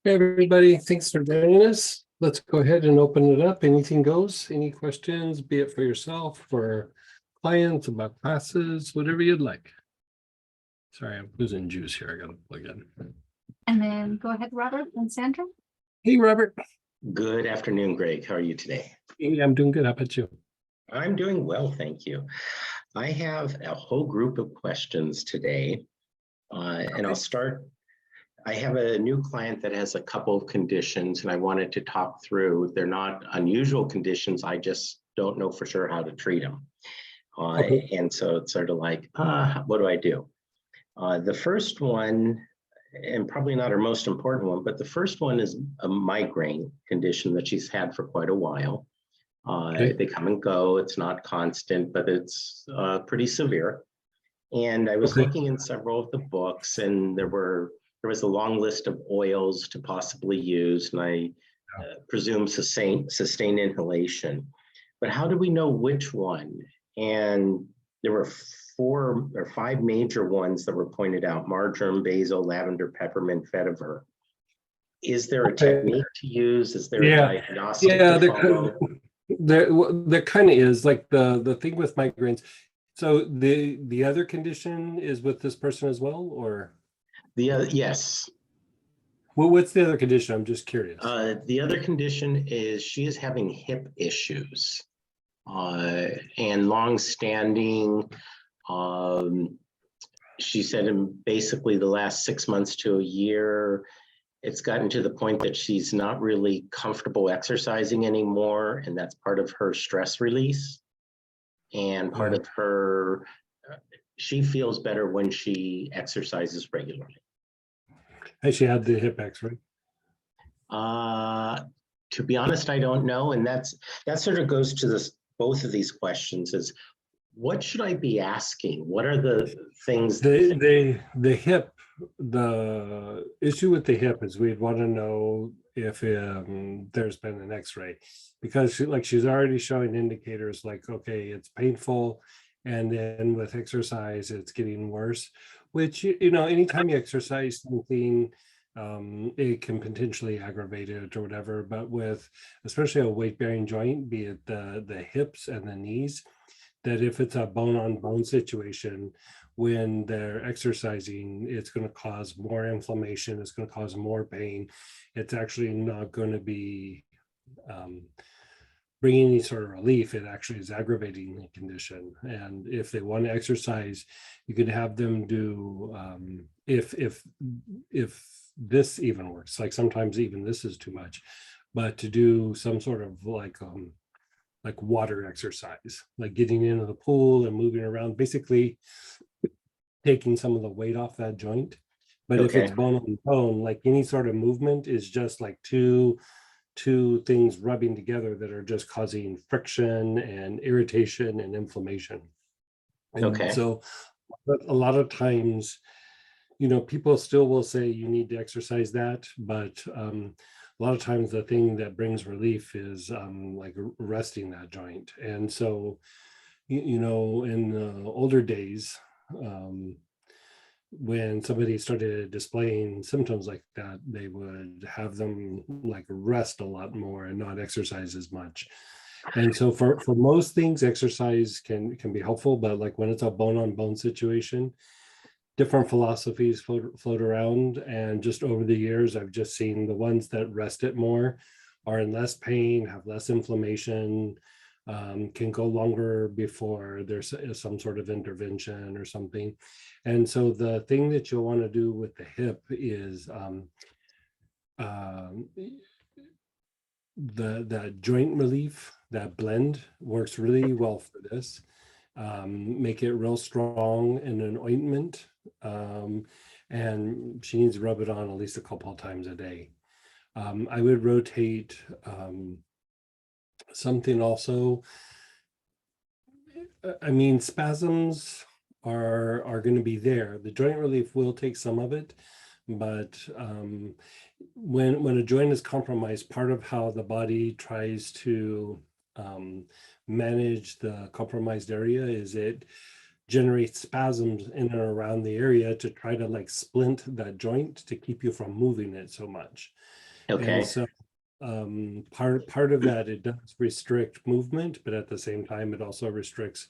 Hey, everybody, thanks for joining us. Let's go ahead and open it up. Anything goes. Any questions, be it for yourself, for clients, about classes, whatever you'd like. Sorry, I'm losing juice here. I gotta plug in. And then go ahead, Robert and Sandra. Hey, Robert. Good afternoon, Greg. How are you today? Hey, I'm doing good. How about you? I'm doing well, thank you. I have a whole group of questions today, and I'll start. I have a new client that has a couple of conditions, and I wanted to talk through. They're not unusual conditions. I just don't know for sure how to treat them. Okay. And so it's sort of like, what do I do? The first one, and probably not our most important one, but the first one is a migraine condition that she's had for quite a while. Okay. They come and go. It's not constant, but it's pretty severe. And I was Okay. looking in several of the books, and there was a long list of oils to possibly use, and I presume sustained inhalation. But how do we know which one? And there were 4 or 5 major ones that were pointed out: marjoram, basil, lavender, peppermint, vetiver. Is there a technique to use? Is there a diagnostic to follow? There kind of is, like the thing with migraines. So the other condition is with this person as well, or Yes. well, what's the other condition? I'm just curious. The other condition is she is having hip issues, and long-standing. She said in basically the last 6 months to a year, it's gotten to the point that she's not really comfortable exercising anymore, and that's part of her stress release. And part of her, she feels better when she exercises regularly. Has she had the hip X-ray? To be honest, I don't know. And that sort of goes to both of these questions is, what should I be asking? What are the things? The hip, the issue with the hip is we'd want to know if there's been an X-ray, because she's already showing indicators like, okay, it's painful, and then with exercise it's getting worse, which, anytime you exercise something, it can potentially aggravate it or whatever. But with especially a weight-bearing joint, be it the hips and the knees, that if it's a bone-on-bone situation, when they're exercising, it's going to cause more inflammation, it's going to cause more pain. It's actually not going to be bringing any sort of relief. It actually is aggravating the condition. And if they want to exercise, you could have them do, if this even works, like sometimes even this is too much, but to do some sort of like water exercise, like getting into the pool and moving around, basically taking some of the weight off that joint. But if it's bone on bone, like any sort of movement is just like two things rubbing together that are just causing friction and irritation and inflammation. And so a lot of times, people still will say you need to exercise that, but a lot of times the thing that brings relief is like resting that joint. And so, in the older days, when somebody started displaying symptoms like that, they would have them like rest a lot more and not exercise as much. And so for most things, exercise can be helpful, but like when it's a bone-on-bone situation, different philosophies float around. And just over the years, I've just seen the ones that rest it more are in less pain, have less inflammation, can go longer before there's some sort of intervention or something. And so the thing that you'll want to do with the hip is the joint relief, that blend works really well for this. Make it real strong in an ointment, and she needs to rub it on at least a couple of times a day. I would rotate something also. I mean, spasms are going to be there. The joint relief will take some of it, but when a joint is compromised, part of how the body tries to manage the compromised area is it generate spasms in and around the area to try to like splint that joint to keep you from moving it so much. Okay. And so part of that, it does restrict movement, but at the same time, it also restricts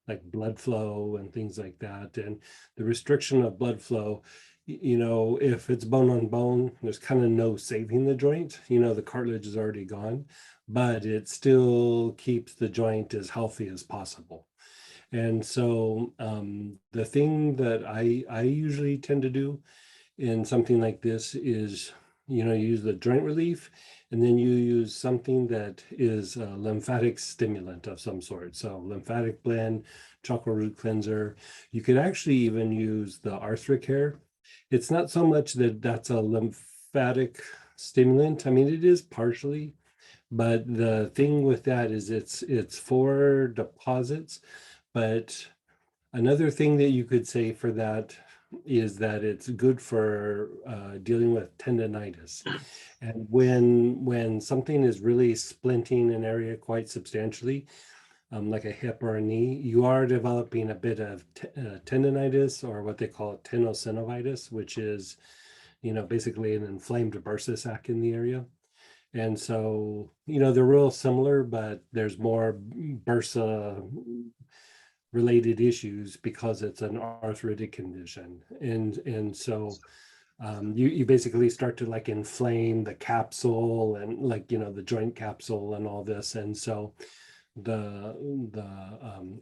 like blood flow and things like that. And the restriction of blood flow, you know, if it's bone on bone, there's kind of no saving the joint. You know, the cartilage is already gone, but it still keeps the joint as healthy as possible. And so the thing that I usually tend to do in something like this is, you know, use the joint relief, and then you use something that is a lymphatic stimulant of some sort. So lymphatic blend, chocolate root cleanser. You could actually even use the arthrocare. It's not so much that that's a lymphatic stimulant. I mean, it is partially, but the thing with that is it's for deposits. But another thing that you could say for that is that it's good for dealing with tendonitis. And when something is really splinting an area quite substantially, like a hip or a knee, you are developing a bit of tendonitis, or what they call tenosynovitis, which is, you know, basically an inflamed bursa sac in the area. And so, you know, they're real similar, but there's more bursa related issues because it's an arthritic condition. And so you basically start to like inflame the capsule and like, you know, the joint capsule and all this. And so the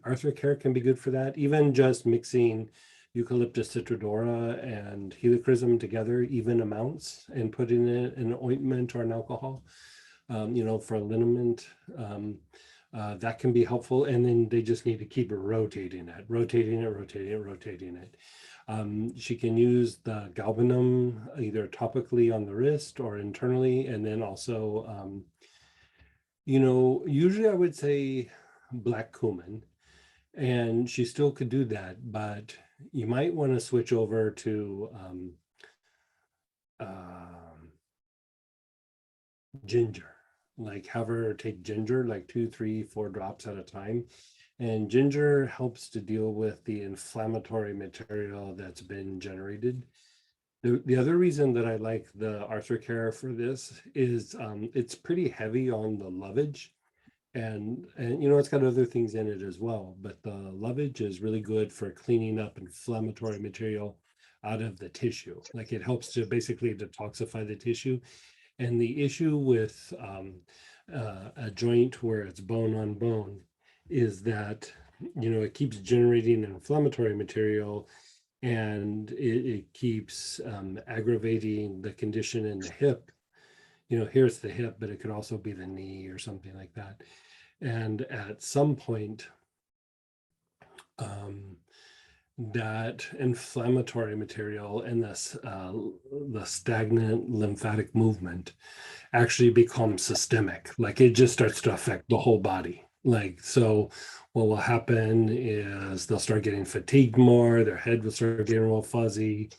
arthrocare can be good for that. Even just mixing Eucalyptus citrodora and helichrysum together, even amounts, and putting it in an ointment or an alcohol, you know, for a liniment. That can be helpful. And then they just need to keep rotating it. She can use the galbanum either topically on the wrist or internally. And then also, you know, usually I would say black cumin, and she still could do that, but you might want to switch over to ginger. Like have her take ginger, like 2, 3, 4 drops at a time. And ginger helps to deal with the inflammatory material that's been generated. The other reason that I like the arthrocare for this is it's pretty heavy on the lovage. And you know, it's got other things in it as well, but the lovage is really good for cleaning up inflammatory material out of the tissue. Like it helps to basically detoxify the tissue. And the issue with a joint where it's bone on bone is that, you know, it keeps generating inflammatory material, and it keeps aggravating the condition in the hip. You know, here's the hip, but it could also be the knee or something like that. And at some point, that inflammatory material and this the stagnant lymphatic movement actually becomes systemic. Like it just starts to affect the whole body. Like, so what will happen is they'll start getting fatigued more, their head will start getting real fuzzy,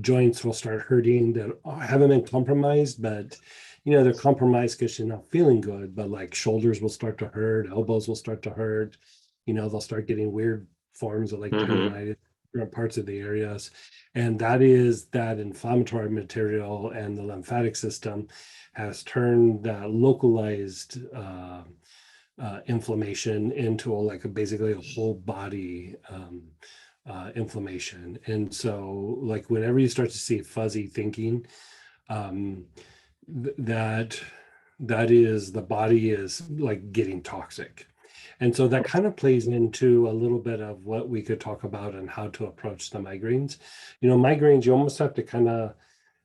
joints will start hurting that haven't been compromised, but you know, they're compromised because she's not feeling good, but like shoulders will start to hurt, elbows will start to hurt, you know, they'll start getting weird forms of like tendonitis, different parts of the areas. And that is that inflammatory material, and the lymphatic system has turned that localized inflammation into basically a whole body inflammation. And so like whenever you start to see fuzzy thinking, that is the body is like getting toxic. And so that kind of plays into a little bit of what we could talk about and how to approach the migraines. You know, migraines, you almost have to kind of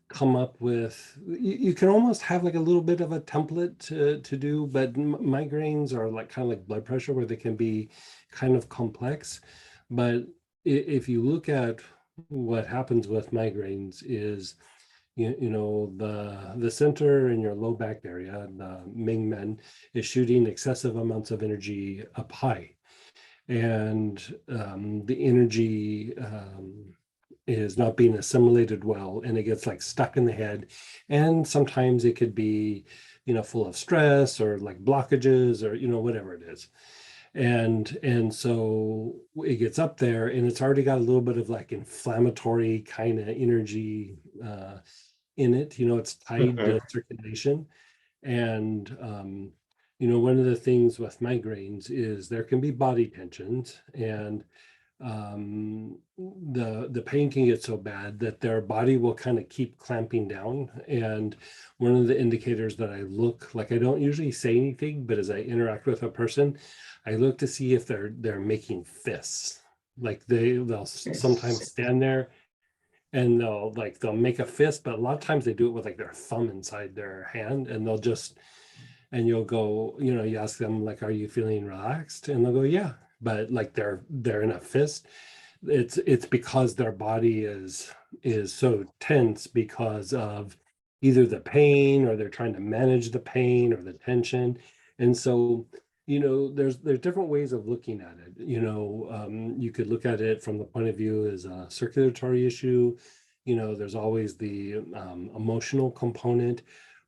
come up with, you can almost have like a little bit of a template to do, but migraines are like kind of like blood pressure, where they can be kind of complex. But if you look at what happens with migraines is, you know, the center in your low back area, the Ming Men, is shooting excessive amounts of energy up high. And the energy is not being assimilated well, and it gets like stuck in the head. And sometimes it could be, you know, full of stress or like blockages or, you know, whatever it is. And so it gets up there and it's already got a little bit of like inflammatory kind of energy in it. It's tied to Mhm. circulation. And one of the things with migraines is there can be body tensions, and the pain can get so bad that their body will kind of keep clamping down. And one of the indicators that I look, like, I don't usually say anything, but as I interact with a person, I look to see if they're making fists. Like they'll sometimes Yes. stand there and they'll make a fist, but a lot of times they do it with like their thumb inside their hand, and and you'll go, you ask them like, are you feeling relaxed? And they'll go, yeah. But like they're in a fist. It's because their body is so tense because of either the pain, or they're trying to manage the pain or the tension. And so, there's different ways of looking at it. You could look at it from the point of view as a circulatory issue. There's always the emotional component.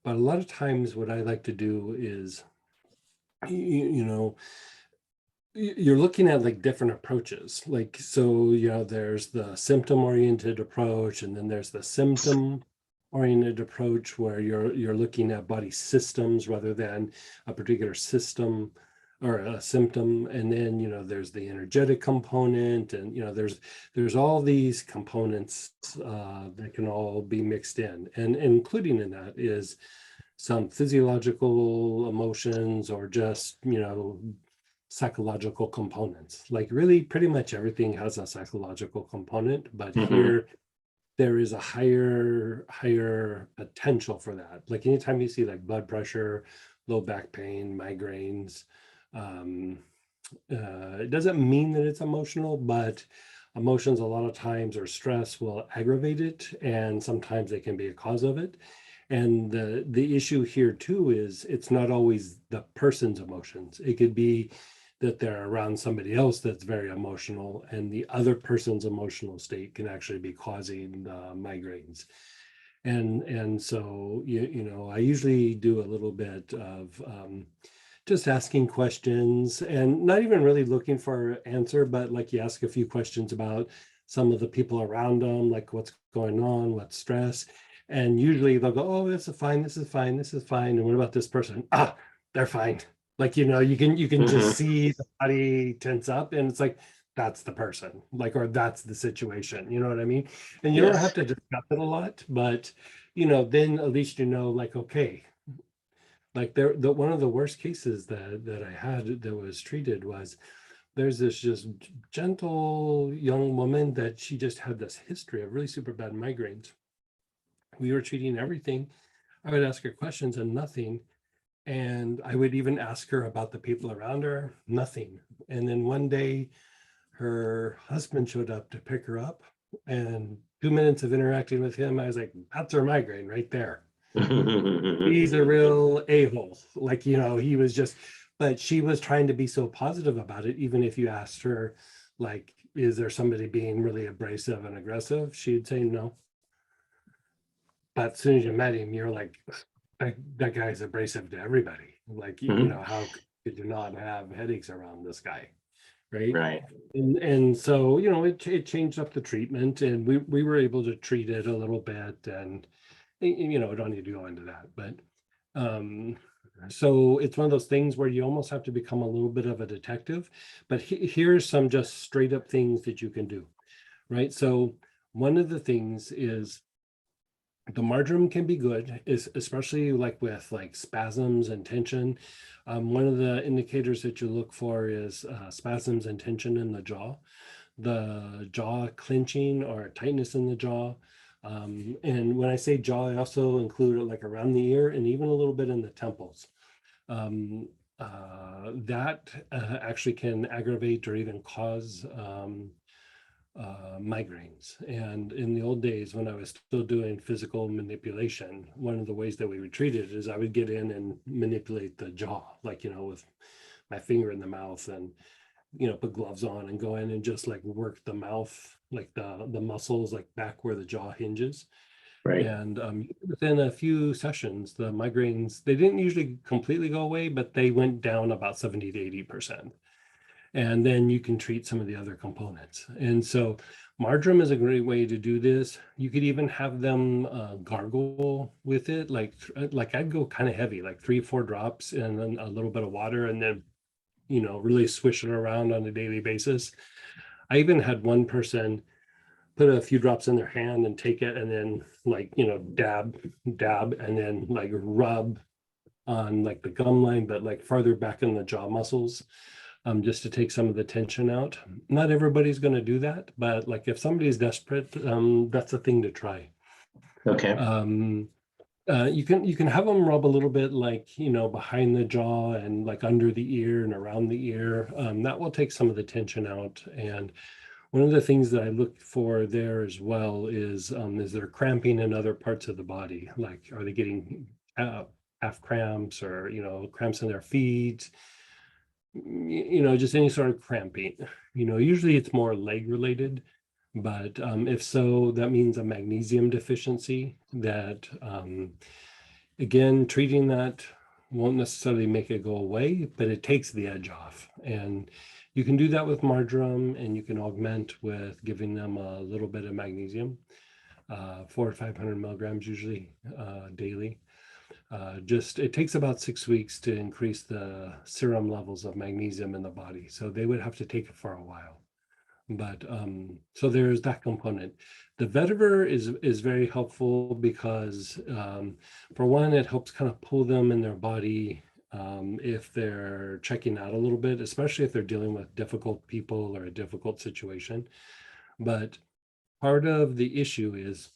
But a lot of times what I like to do is, you know, you're looking at like different approaches. Like, so, there's the symptom oriented approach, and then there's the symptom oriented approach where you're looking at body systems rather than a particular system or a symptom. And then, there's the energetic component, and, there's all these components that can all be mixed in, and including in that is some physiological emotions, or just, psychological components. Like, really pretty much everything has a psychological component, but Mhm. here there is a higher potential for that. Like, anytime you see like blood pressure, low back pain, migraines, um, it doesn't mean that it's emotional, but emotions a lot of times, or stress, will aggravate it, and sometimes they can be a cause of it. And the issue here too is it's not always the person's emotions. It could be that they're around somebody else that's very emotional, and the other person's emotional state can actually be causing the migraines. And so, I usually do a little bit of just asking questions, and not even really looking for an answer, but like, you ask a few questions about some of the people around them, like what's going on, what's stress. And usually they'll go, oh, this is fine, this is fine, this is fine. And what about this person? Ah, they're fine. Like, you can just Mhm. see the body tense up, and it's like, that's the person, like, or that's the situation. You know what I mean? And you don't have Yes. to discuss it a lot, but then at least like, okay, like, one of the worst cases that I had that was treated was, there's this just gentle young woman that she just had this history of really super bad migraines. We were treating everything. I would ask her questions and nothing. And I would even ask her about the people around her, nothing. And then one day her husband showed up to pick her up, and 2 minutes of interacting with him, I was like, that's her migraine right there. He's a real a-hole. Like, he was just, but she was trying to be so positive about it. Even if you asked her, like, is there somebody being really abrasive and aggressive? She'd say no. But as soon as you met him, you're like, that guy's abrasive to everybody. Like, Mhm. how could you not have headaches around this guy? Right. Right. And so, it changed up the treatment, and we were able to treat it a little bit. And, I don't need to go into that, but um, so it's one of those things where you almost have to become a little bit of a detective. But here's some just straight up things that you can do, right? So one of the things is, the marjoram can be good, is especially like with like spasms and tension. One of the indicators that you look for is spasms and tension in the jaw clenching or tightness in the jaw. And when I say jaw, I also include like around the ear, and even a little bit in the temples. Um, that actually can aggravate or even cause migraines. And in the old days, when I was still doing physical manipulation, one of the ways that we would treat it is I would get in and manipulate the jaw, like, with my finger in the mouth, and put gloves on and go in and just like work the mouth, like the muscles, like back where the jaw hinges. Right. And within a few sessions, the migraines, they didn't usually completely go away, but they went down about 70 to 80%. and then you can treat some of the other components. And so marjoram is a great way to do this. You could even have them gargle with it, like I'd go kind of heavy, like 3 or 4 drops and then a little bit of water, and then really swish it around on a daily basis. I even had one person put a few drops in their hand and take it and then dab, and then like rub on like the gum line, but like farther back in the jaw muscles, just to take some of the tension out. Not everybody's going to do that, but like if somebody's desperate, that's a thing to try. Okay. You can have them rub a little bit like behind the jaw and like under the ear and around the ear. That will take some of the tension out. And one of the things that I look for there as well is there cramping in other parts of the body? Like, are they getting half cramps or cramps in their feet? Just any sort of cramping. Usually it's more leg related, but if so, that means a magnesium deficiency that, again, treating that won't necessarily make it go away, but it takes the edge off. And you can do that with marjoram, and you can augment with giving them a little bit of magnesium, 400 to 500 milligrams usually daily. It takes about 6 weeks to increase the serum levels of magnesium in the body. So they would have to take it for a while. But so there's that component. The vetiver is very helpful because for one, it helps kind of pull them in their body if they're checking out a little bit, especially if they're dealing with difficult people or a difficult situation. But part of the issue is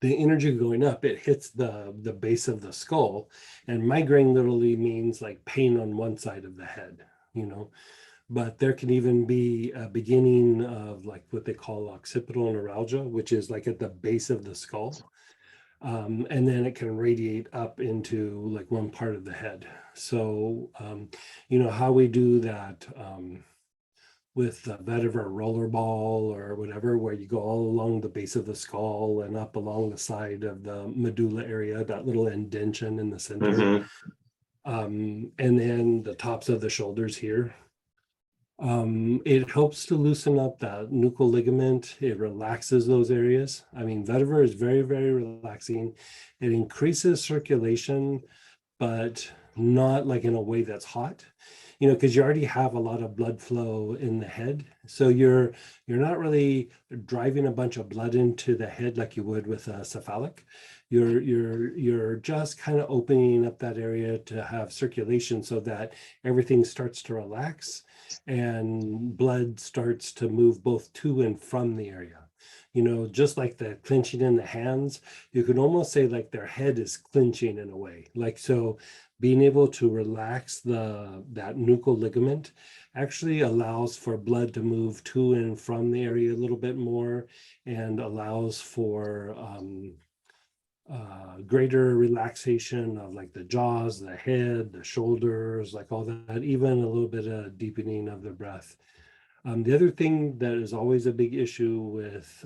the energy going up, it hits the base of the skull, and migraine literally means like pain on one side of the head, but there can even be a beginning of like what they call occipital neuralgia, which is like at the base of the skull. And then it can radiate up into like one part of the head. So, how we do that with the vetiver rollerball or whatever, where you go all along the base of the skull and up along the side of the medulla area, that little indention in the center. And then the tops of the shoulders here. It helps to loosen up that nuchal ligament. It relaxes those areas. I mean, vetiver is very, very relaxing. It increases circulation, but not like in a way that's hot, because you already have a lot of blood flow in the head. So you're not really driving a bunch of blood into the head like you would with a cephalic. You're just kind of opening up that area to have circulation so that everything starts to relax and blood starts to move both to and from the area. Just like the clenching in the hands, you can almost say like their head is clenching in a way. Like, so being able to relax that nuchal ligament actually allows for blood to move to and from the area a little bit more, and allows for greater relaxation of like the jaws, the head, the shoulders, like all that, even a little bit of deepening of the breath. The other thing that is always a big issue with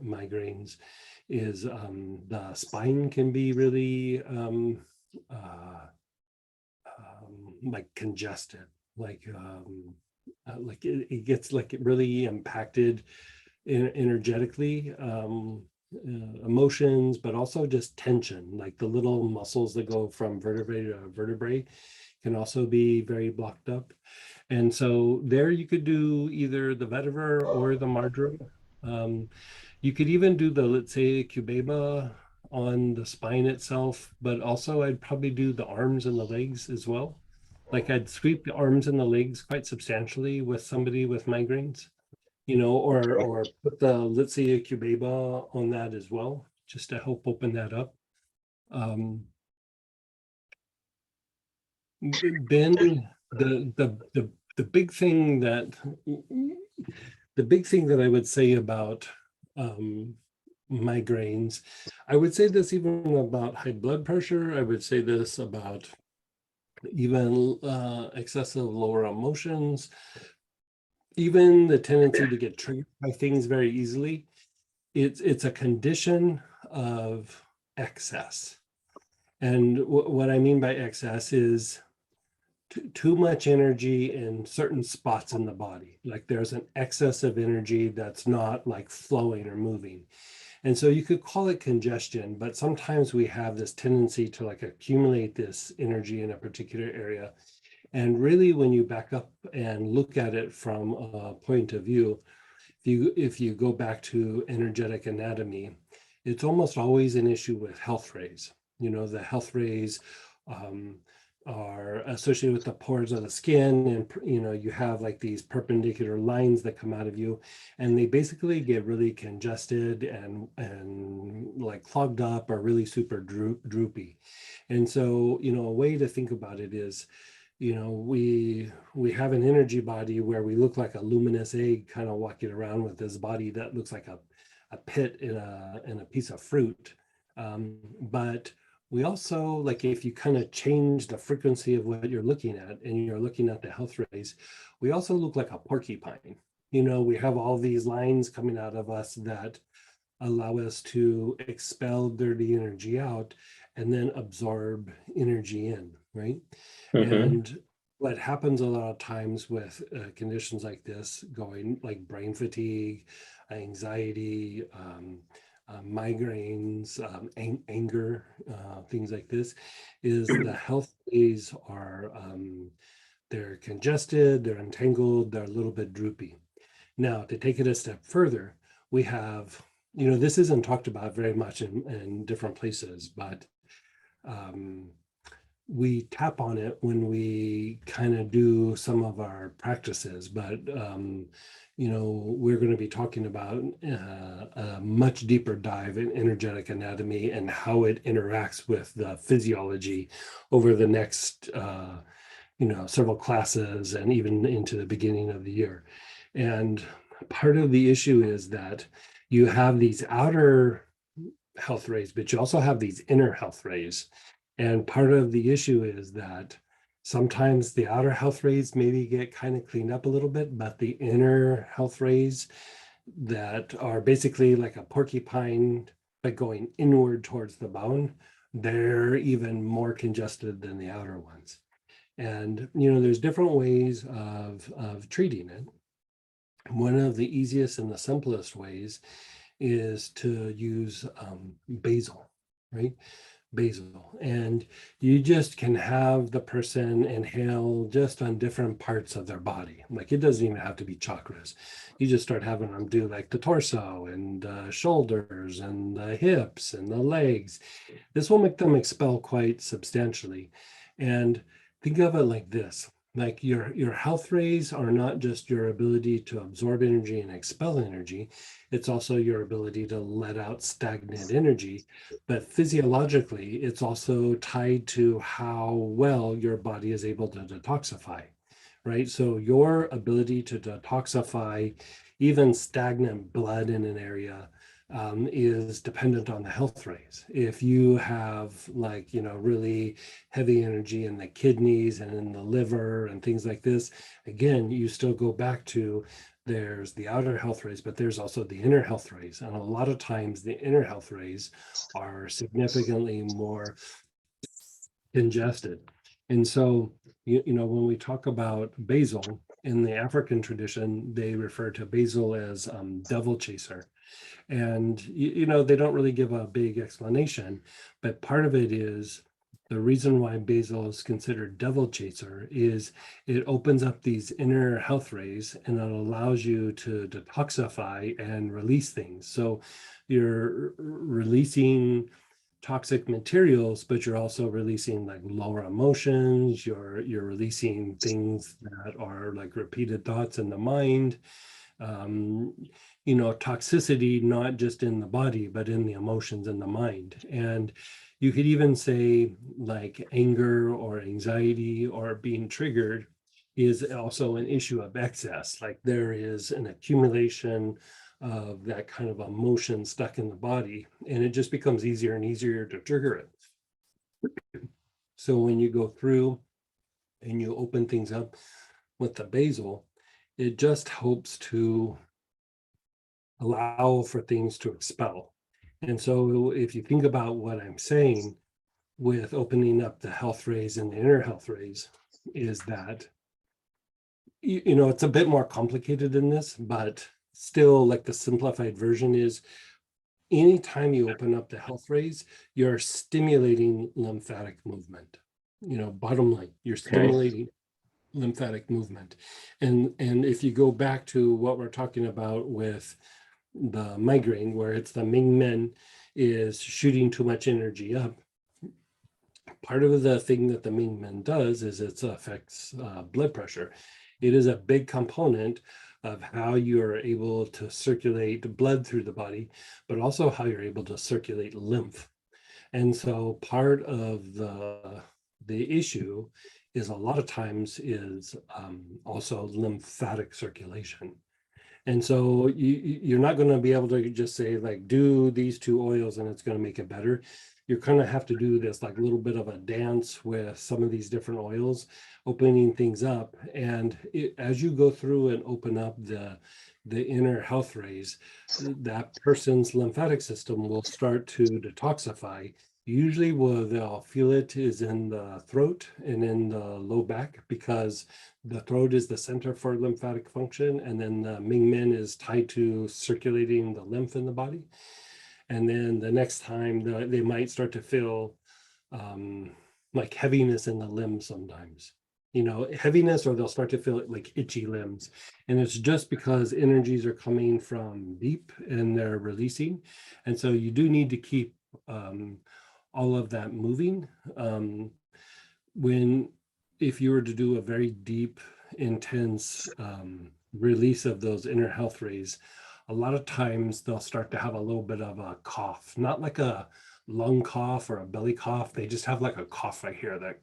migraines is the spine can be really like congested, like it gets like really impacted energetically, emotions, but also just tension, like the little muscles that go from vertebrae to vertebrae can also be very blocked up. And so there you could do either the vetiver or the marjoram. You could even do the, let's say, cubeba on the spine itself, but also I'd probably do the arms and the legs as well. Like I'd sweep the arms and the legs quite substantially with somebody with migraines, or put the, let's say, a cubeba on that as well, just to help open that up. Then the big thing that I would say about migraines, I would say this even about high blood pressure. I would say this about even excessive lower emotions, even the tendency to get triggered by things very easily. It's a condition of excess. And what I mean by excess is too much energy in certain spots in the body. Like there's an excess of energy that's not like flowing or moving. And so you could call it congestion, but sometimes we have this tendency to like accumulate this energy in a particular area. And really, when you back up and look at it from a point of view, if you go back to energetic anatomy, it's almost always an issue with health rays. The health rays are associated with the pores of the skin, and you have like these perpendicular lines that come out of you, and they basically get really congested and like clogged up or really super droopy. And so a way to think about it is, we have an energy body where we look like a luminous egg kind of walking around with this body that looks like a pit in a piece of fruit. But we also, like, if you kind of change the frequency of what you're looking at and you're looking at the health rays, we also look like a porcupine. We have all these lines coming out of us that allow us to expel dirty energy out and then absorb energy in, right? And what happens a lot of times with conditions like this, going like brain fatigue, anxiety, migraines, anger, things like this, is the health days are, they're congested, they're entangled, they're a little bit droopy. Now, to take it a step further, we have, this isn't talked about very much in different places, but we tap on it when we kind of do some of our practices, but we're going to be talking about a much deeper dive in energetic anatomy and how it interacts with the physiology over the next several classes and even into the beginning of the year. And part of the issue is that you have these outer health rays, but you also have these inner health rays. And part of the issue is that sometimes the outer health rays maybe get kind of cleaned up a little bit, but the inner health rays that are basically like a porcupine, but going inward towards the bone, they're even more congested than the outer ones. And, there's different ways of treating it. One of the easiest and the simplest ways is to use basil, right? Basil. And you just can have the person inhale just on different parts of their body. Like, it doesn't even have to be chakras. You just start having them do like the torso and shoulders and the hips and the legs. This will make them expel quite substantially. And think of it like this. Like your health rays are not just your ability to absorb energy and expel energy. It's also your ability to let out stagnant energy. But physiologically, it's also tied to how well your body is able to detoxify, right? So your ability to detoxify even stagnant blood in an area is dependent on the health rays. If you have really heavy energy in the kidneys and in the liver and things like this, again, you still go back to there's the outer health rays, but there's also the inner health rays. And a lot of times the inner health rays are significantly more congested. And so, when we talk about basil in the African tradition, they refer to basil as devil chaser. And, they don't really give a big explanation, but part of it is the reason why basil is considered devil chaser is it opens up these inner health rays and it allows you to detoxify and release things. So you're releasing toxic materials, but you're also releasing like lower emotions. You're releasing things that are like repeated thoughts in the mind. Toxicity, not just in the body, but in the emotions and the mind. And you could even say like anger or anxiety or being triggered is also an issue of excess. Like there is an accumulation of that kind of emotion stuck in the body, and it just becomes easier and easier to trigger it. So when you go through and you open things up with the basil, it just helps to allow for things to expel. And so if you think about what I'm saying with opening up the health rays and the inner health rays, is that, you know, it's a bit more complicated than this, but still, like, the simplified version is anytime you open up the health rays, you're stimulating lymphatic movement. You know, bottom line, you're stimulating lymphatic movement. And if you go back to what we're talking about with the migraine, where it's the Ming Men is shooting too much energy up, part of the thing that the Ming Men does is it affects blood pressure. It is a big component of how you're able to circulate blood through the body, but also how you're able to circulate lymph. And so part of the issue is a lot of times is also lymphatic circulation. And so you're not going to be able to just say, like, do these two oils and it's going to make it better. You kind of have to do this like little bit of a dance with some of these different oils, opening things up. And as you go through and open up the inner health rays, that person's lymphatic system will start to detoxify. Usually they'll feel it is in the throat and in the low back, because the throat is the center for lymphatic function, and then the Ming Men is tied to circulating the lymph in the body. And then the next time they might start to feel like heaviness in the limbs sometimes, you know, heaviness, or they'll start to feel like itchy limbs. And it's just because energies are coming from deep and they're releasing. And so you do need to keep all of that moving. If you were to do a very deep, intense release of those inner health rays, a lot of times they'll start to have a little bit of a cough, not like a lung cough or a belly cough. They just have like a cough right here that,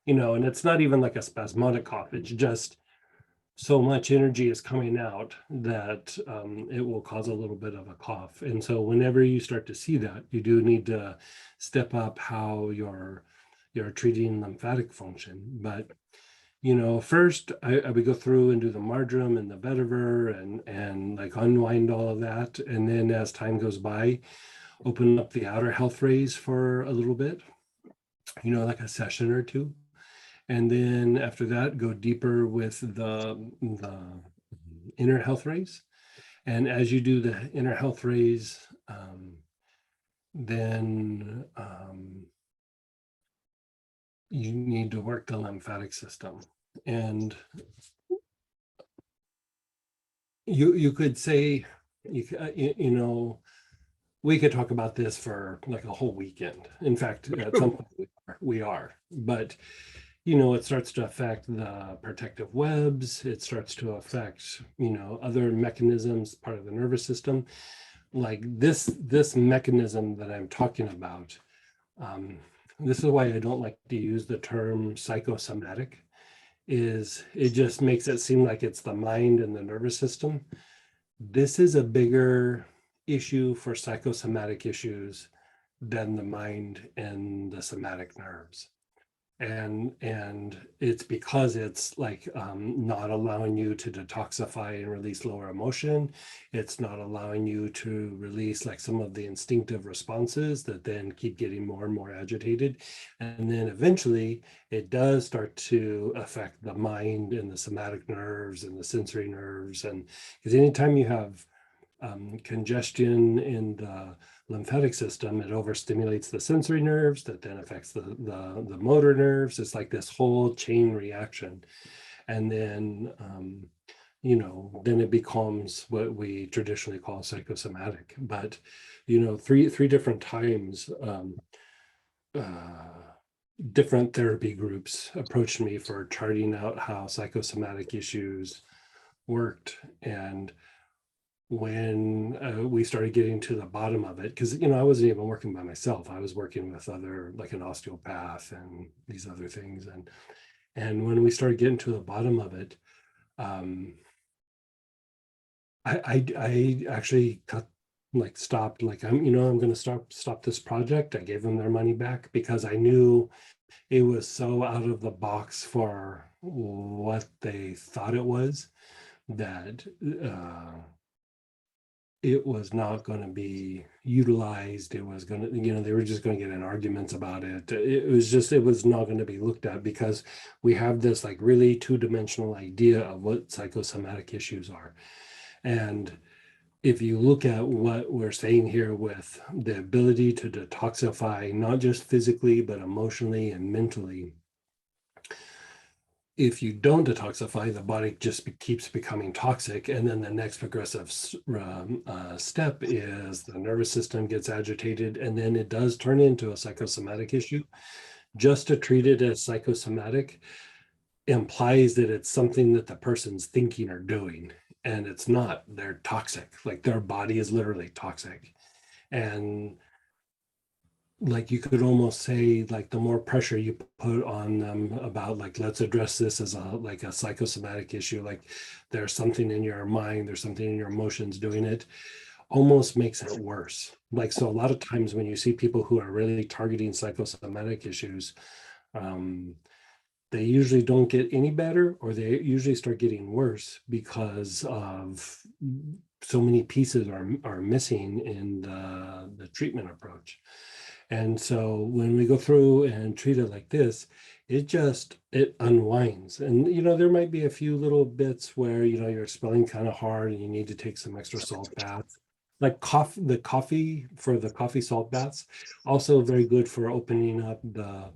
you know, and it's not even like a spasmodic cough. It's just so much energy is coming out that it will cause a little bit of a cough. And so whenever you start to see that, you do need to step up how you're treating lymphatic function. But, you know, first I would go through and do the marjoram and the vetiver and like unwind all of that. And then as time goes by, open up the outer health rays for a little bit, you know, like a session or two. And then after that, go deeper with the inner health rays. And as you do the inner health rays, then you need to work the lymphatic system. And you could say, you know, we could talk about this for like a whole weekend. In fact, at some point we are. But you know, it starts to affect the protective webs. It starts to affect, you know, other mechanisms, part of the nervous system. Like this mechanism that I'm talking about, this is why I don't like to use the term psychosomatic, is it just makes it seem like it's the mind and the nervous system. This is a bigger issue for psychosomatic issues than the mind and the somatic nerves. And it's because it's like not allowing you to detoxify and release lower emotion. It's not allowing you to release like some of the instinctive responses that then keep getting more and more agitated. And then eventually it does start to affect the mind and the somatic nerves and the sensory nerves. And because anytime you have congestion in the lymphatic system, it overstimulates the sensory nerves that then affects the motor nerves. It's like this whole chain reaction. And then, you know, then it becomes what we traditionally call psychosomatic. But, you know, three different times, different therapy groups approached me for charting out how psychosomatic issues worked. And when we started getting to the bottom of it, because, you know, I wasn't even working by myself. I was working with other, like an osteopath and these other things. And when we started getting to the bottom of it, I actually stopped, like, I'm going to stop this project. I gave them their money back because I knew it was so out of the box for what they thought it was that it was not going to be utilized. It was going to, they were just going to get in arguments about it. It was not going to be looked at because we have this like really two-dimensional idea of what psychosomatic issues are. And if you look at what we're saying here with the ability to detoxify, not just physically, but emotionally and mentally, if you don't detoxify, the body just keeps becoming toxic. And then the next progressive step is the nervous system gets agitated, and then it does turn into a psychosomatic issue. Just to treat it as psychosomatic implies that it's something that the person's thinking or doing, and it's not. They're toxic. Like their body is literally toxic. And like you could almost say like the more pressure you put on them about like, let's address this as a psychosomatic issue, like there's something in your mind, there's something in your emotions doing it, almost makes it worse. Like, so a lot of times when you see people who are really targeting psychosomatic issues, they usually don't get any better, or they usually start getting worse because of so many pieces are missing in the treatment approach. And so when we go through and treat it like this, it unwinds. And, there might be a few little bits where, you're expelling kind of hard and you need to take some extra salt baths. Like the coffee salt baths, also very good for opening up the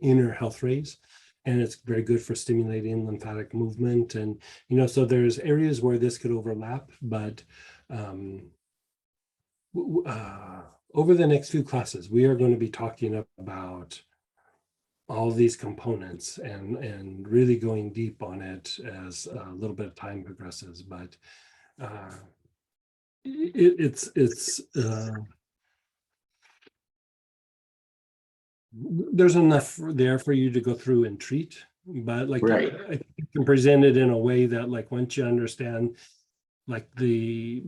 inner health rays. And it's very good for stimulating lymphatic movement. And, so there's areas where this could overlap, but over the next few classes, we are going to be talking about all these components and really going deep on it as a little bit of time progresses. But there's enough there for you to go through and treat. But like, Right. I think you can present it in a way that like once you understand like the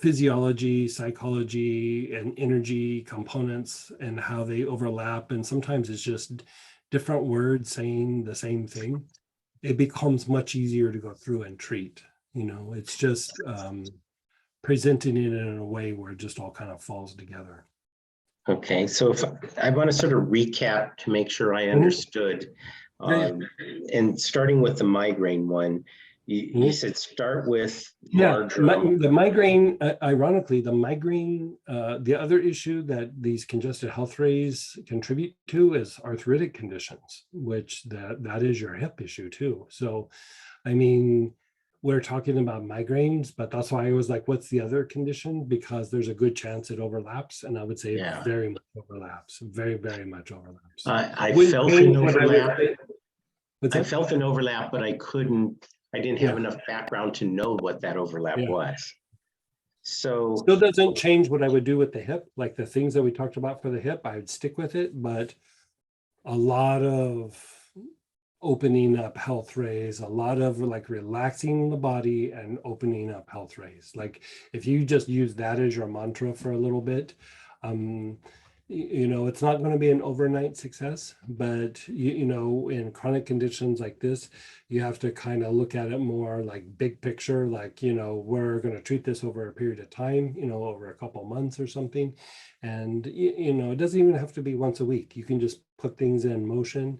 physiology, psychology, and energy components and how they overlap, and sometimes it's just different words saying the same thing, it becomes much easier to go through and treat. It's just presenting it in a way where it just all kind of falls together. Okay, so if I want to sort of recap to make sure I understood, and starting with the migraine one, you said start with larger. The migraine, ironically, the other issue that these congested health rays contribute to is arthritic conditions, which that is your hip issue too. So, I mean, we're talking about migraines, but that's why I was like, what's the other condition? Because there's a good chance it overlaps. And I would say it very much overlaps, very, very much overlaps. I felt an overlap. I felt an overlap, but I didn't have enough background to know what that overlap was. So still doesn't change what I would do with the hip. Like the things that we talked about for the hip, I would stick with it, but a lot of opening up health rays, a lot of like relaxing the body and opening up health rays. Like if you just use that as your mantra for a little bit, it's not going to be an overnight success, but in chronic conditions like this, you have to kind of look at it more like big picture, like, we're going to treat this over a period of time, over a couple months or something. And, it doesn't even have to be once a week. You can just put things in motion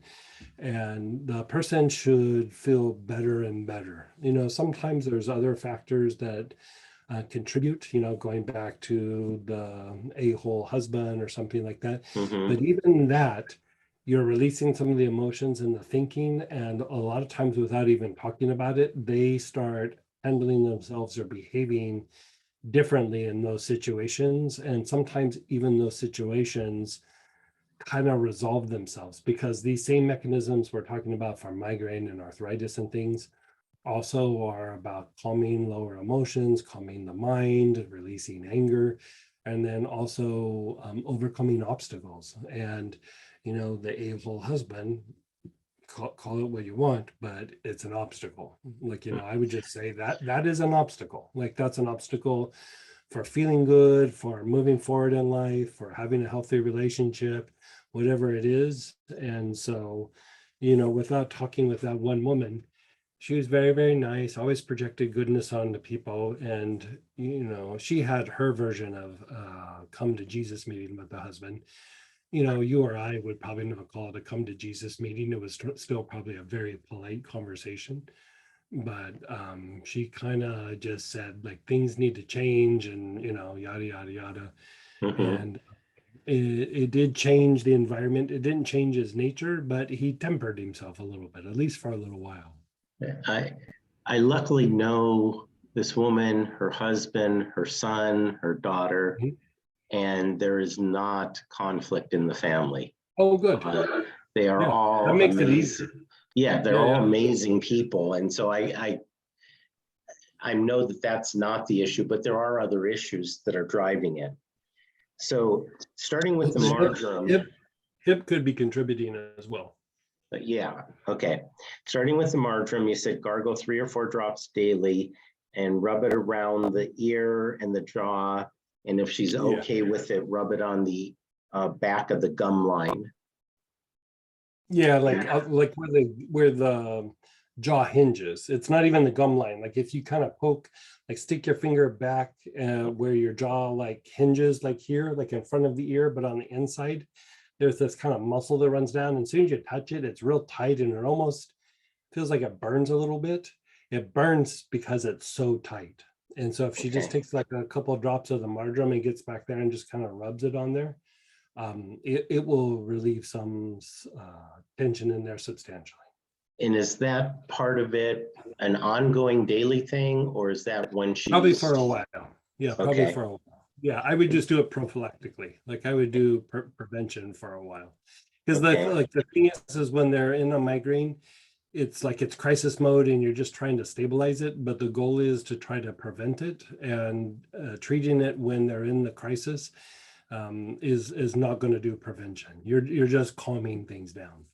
and the person should feel better and better. Sometimes there's other factors that contribute, going back to the a-hole husband or something like that. But even that, you're releasing some of the emotions and the thinking, and a lot of times without even talking about it, they start handling themselves or behaving differently in those situations. And sometimes even those situations kind of resolve themselves, because these same mechanisms we're talking about for migraine and arthritis and things also are about calming lower emotions, calming the mind, releasing anger, and then also overcoming obstacles. And, the a-hole husband, call it what you want, but it's an obstacle. Like, I would just say that is an obstacle. Like that's an obstacle for feeling good, for moving forward in life, for having a healthy relationship, whatever it is. And so, without talking with that one woman, She was very, very nice, always projected goodness onto people. And, you know, she had her version of come to Jesus meeting with the husband. You know, you or I would probably not call it a come to Jesus meeting. It was still probably a very polite conversation. But she kind of just said, like, things need to change and, you know, yada, yada, yada. Mhm. And it did change the environment. It didn't change his nature, but he tempered himself a little bit, at least for a little while. I luckily know this woman, her husband, her son, her daughter, Mhm. and there is not conflict in the family. Oh, good. They are Yeah, that all makes it easy. amazing. Yeah, they're Yeah, all yeah. amazing people. And so I know that that's not the issue, but there are other issues that are driving it. So starting with the marjoram, Hip could be contributing as well. yeah, okay. Starting with the marjoram, you said gargle 3 or 4 drops daily and rub it around the ear and the jaw. And if she's Yeah. okay with it, rub it on the back of the gum line. Yeah, like where the jaw hinges. It's not even the gum line. Like if you kind of poke, like stick your finger back where your jaw like hinges, like here, like in front of the ear, but on the inside, there's this kind of muscle that runs down. And as soon as you touch it, it's real tight and it almost feels like it burns a little bit. It burns because it's so tight. And so if she just takes like a couple of drops of the marjoram and gets back there and just kind of rubs it on there, it will relieve some tension in there substantially. And is that part of it an ongoing daily thing, or is that when she's Probably for a while. Yeah, probably okay? for a while. Yeah, I would just do it prophylactically. Like I would do prevention for a while. Because Okay. like the thing is when they're in a migraine, it's like it's crisis mode and you're just trying to stabilize it, but the goal is to try to prevent it, and treating it when they're in the crisis is not going to do prevention. You're just calming things down.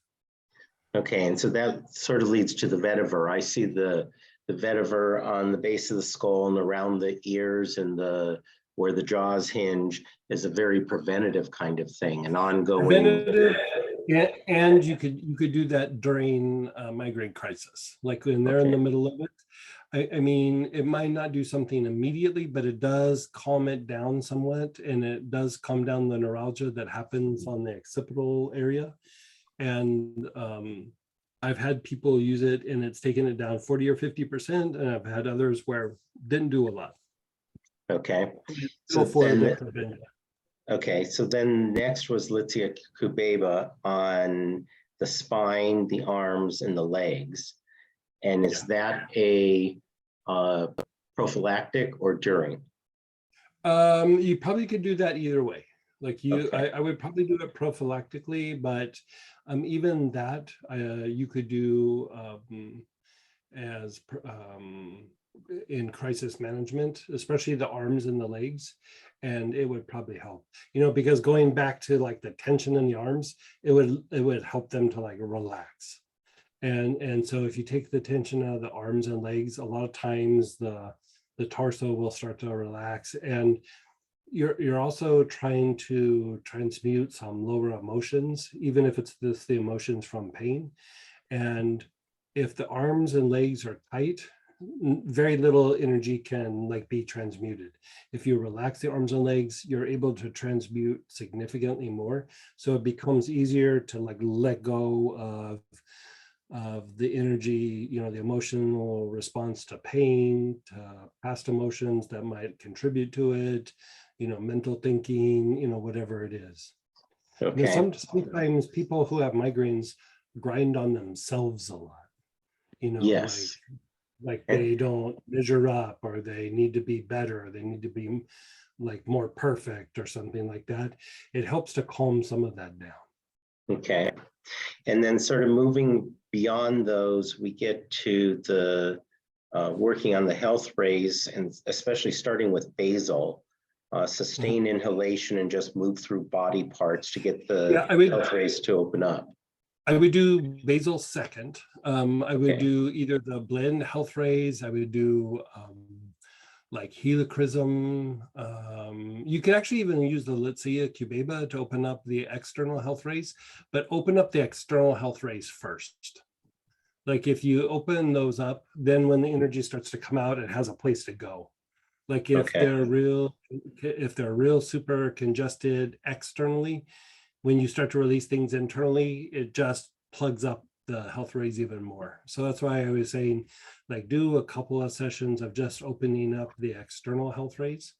Okay, and so that sort of leads to the vetiver. I see the vetiver on the base of the skull and around the ears and the where the jaws hinge is a very preventative kind of thing, an ongoing. Preventative, and you could do that during a migraine crisis, like when they're in the middle of it. I mean, it might not do something immediately, but it does calm it down somewhat, and it does calm down the neuralgia that happens on the occipital area. And I've had people use it and it's taken it down 40 or 50%, and I've had others where didn't do a lot. Okay. So for the prevention. Okay, so then next was Litia Kubeba on the spine, the arms, and the legs. And is that a prophylactic or during? You probably could do that either way. Like I would probably do it prophylactically, but even that you could do as in crisis management, especially the arms and the legs, and it would probably help. You know, because going back to like the tension in the arms, it would help them to like relax. And so if you take the tension out of the arms and legs, a lot of times the torso will start to relax, and you're also trying to transmute some lower emotions, even if it's the emotions from pain. And if the arms and legs are tight, very little energy can like be transmuted. If you relax the arms and legs, you're able to transmute significantly more. So it becomes easier to like let go of the energy, you know, the emotional response to pain, to past emotions that might contribute to it, you know, mental thinking, you know, whatever it is. Okay. You know, sometimes people who have migraines grind on themselves a lot, you know, yes. like they don't measure up, or they need to be better, or they need to be like more perfect or something like that. It helps to calm some of that down. Okay. And then sort of moving beyond those, we get to the working on the health rays, and especially starting with basal, sustain inhalation and just move through body parts to get the health rays to open up. I would do basal second. I would do either the blend health rays. I would do like helichrysum. You could actually even use the Litia Kubeba to open up the external health rays, but open up the external health rays first. Like if you open those up, then when the energy starts to come out, it has a place to go. Like Okay. if they're real super congested externally, when you start to release things internally, it just plugs up the health rays even more. So that's why I was saying, like, do a couple of sessions of just opening up the external health rays.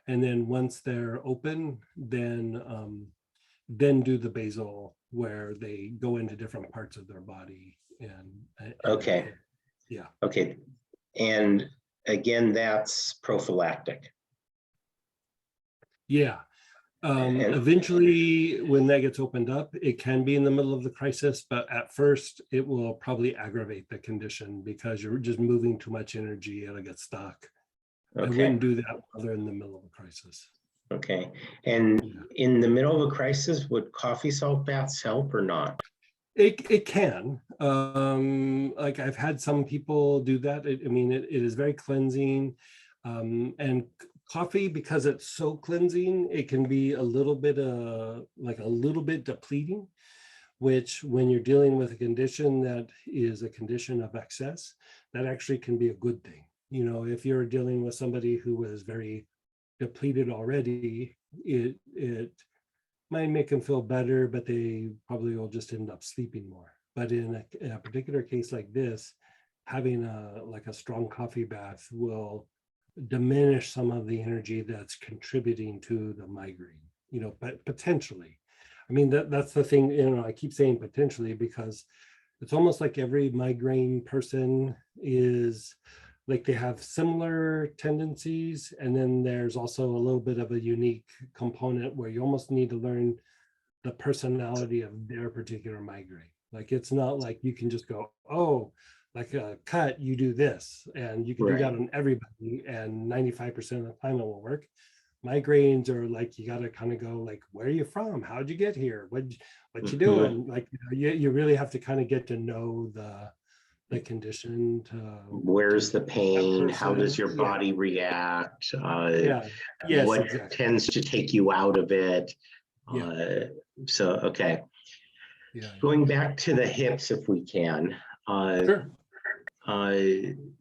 And then once they're open, then do the basal where they go into different parts of their body and Okay. yeah. Okay. And again, that's prophylactic. Yeah. And Eventually, when that gets opened up, it can be in the middle of the crisis, but at first it will probably aggravate the condition because you're just moving too much energy, it'll get stuck. I okay. wouldn't do that while they're in the middle of a crisis. Okay. And Yeah. in the middle of a crisis, would coffee salt baths help or not? It can. Like I've had some people do that. I mean, it is very cleansing. And coffee, because it's so cleansing, it can be a little bit depleting, which when you're dealing with a condition that is a condition of excess, that actually can be a good thing. You know, if you're dealing with somebody who was very depleted already, it might make them feel better, but they probably will just end up sleeping more. But in a particular case like this, having a strong coffee bath will diminish some of the energy that's contributing to the migraine, you know, but potentially. I mean, that's the thing, you know, I keep saying potentially because it's almost like every migraine person is like they have similar tendencies, and then there's also a little bit of a unique component where you almost need to learn the personality of their particular migraine. Like it's not like you can just go, oh, like a cut, you do this, and you can do that Right. on everybody, and 95% of the time it will work. Migraines are like, you got to kind of go like, where are you from? How'd you get here? What you Mhm. doing? Like, you really have to kind of get to know the condition Where's the to that pain? How does person. your Yeah, body react? yeah, yes, What exactly. tends to take you out of it? Yeah, So, okay. yeah, Going back to the hips, if we can. Uh, sure. uh,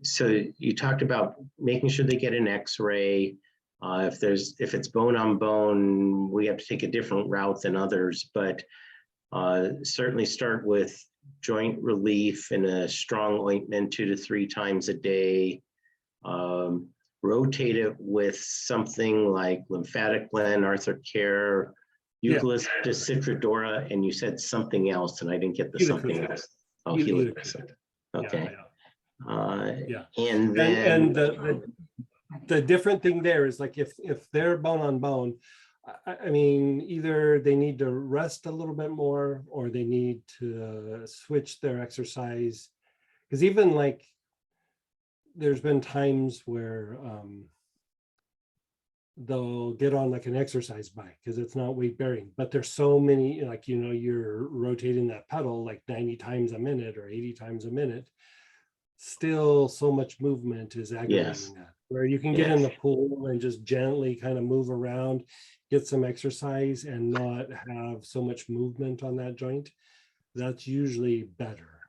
so you talked about making sure they get an X-ray. If it's bone on bone, we have to take a different route than others, but certainly start with joint relief in a strong ointment 2 to 3 times a day. Um, Rotate it with something like lymphatic blend, arthrocare, Yeah, eucalyptus citrodora, and you said something else, and I didn't get the something helicocet. else. Oh, Helicocet. helichrysum. Yeah, Okay. yeah, Uh, yeah. and And then, the different thing there is like if they're bone on bone, I mean, either they need to rest a little bit more or they need to switch their exercise. Because even like there's been times where they'll get on like an exercise bike because it's not weight bearing, but there's so many, like, you know, you're rotating that pedal like 90 times a minute or 80 times a minute. Still so much movement is aggravating yes, that, where you can get in yes, the pool and just gently kind of move around, get some exercise and not have so much movement on that joint. That's usually better.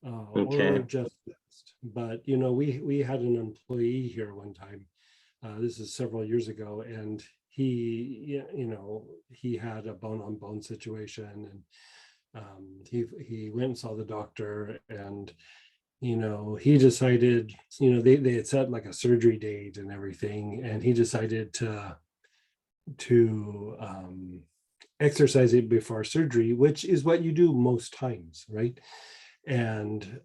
Or okay, just rest. But you know, we had an employee here one time, this is several years ago, and you know, he had a bone on bone situation, and he went and saw the doctor, and you know, he decided, you know, they had set like a surgery date and everything, and he decided to exercise it before surgery, which is what you do most times, right? And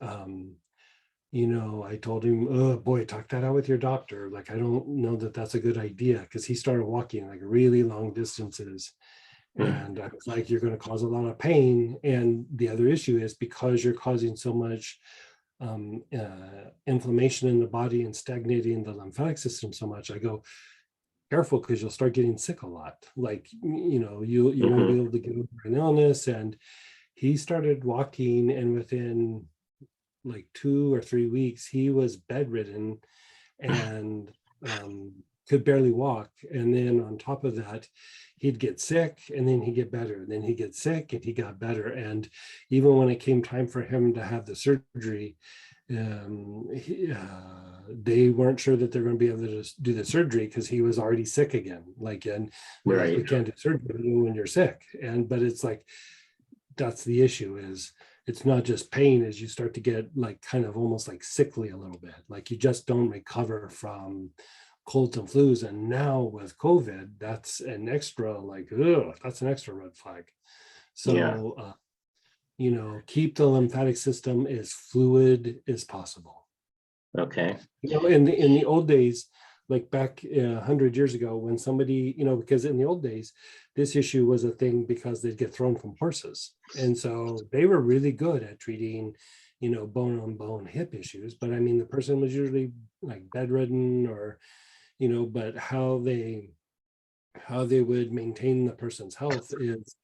you know, I told him, oh boy, talk that out with your doctor. Like, I don't know that that's a good idea, because he started walking like really long distances. mm, And I was like, you're going to cause a lot of pain. And the other issue is because you're causing so much inflammation in the body and stagnating the lymphatic system so much. I go, careful, because you'll start getting sick a lot. Like, you know, you won't be mhm, able to get over an illness. And he started walking, and within like 2 or 3 weeks, he was bedridden and could barely walk. And then on top of that, he'd get sick and then he'd get better. And then he'd get sick and he got better. And even when it came time for him to have the surgery, they weren't sure that they're going to be able to do the surgery because he was already sick again. Like, and Right. we can't do surgery when you're sick. But it's like, that's the issue, is it's not just pain, as you start to get like kind of almost like sickly a little bit, like you just don't recover from colds and flus. And now with COVID, that's an extra, like, ugh, that's an extra red flag. So keep the lymphatic system as fluid as possible. Okay. In the old days, like back 100 years ago, when somebody, because in the old days, this issue was a thing because they'd get thrown from horses. And so they were really good at treating, bone on bone hip issues. But I mean, the person was usually like bedridden or, but how they would maintain the person's health is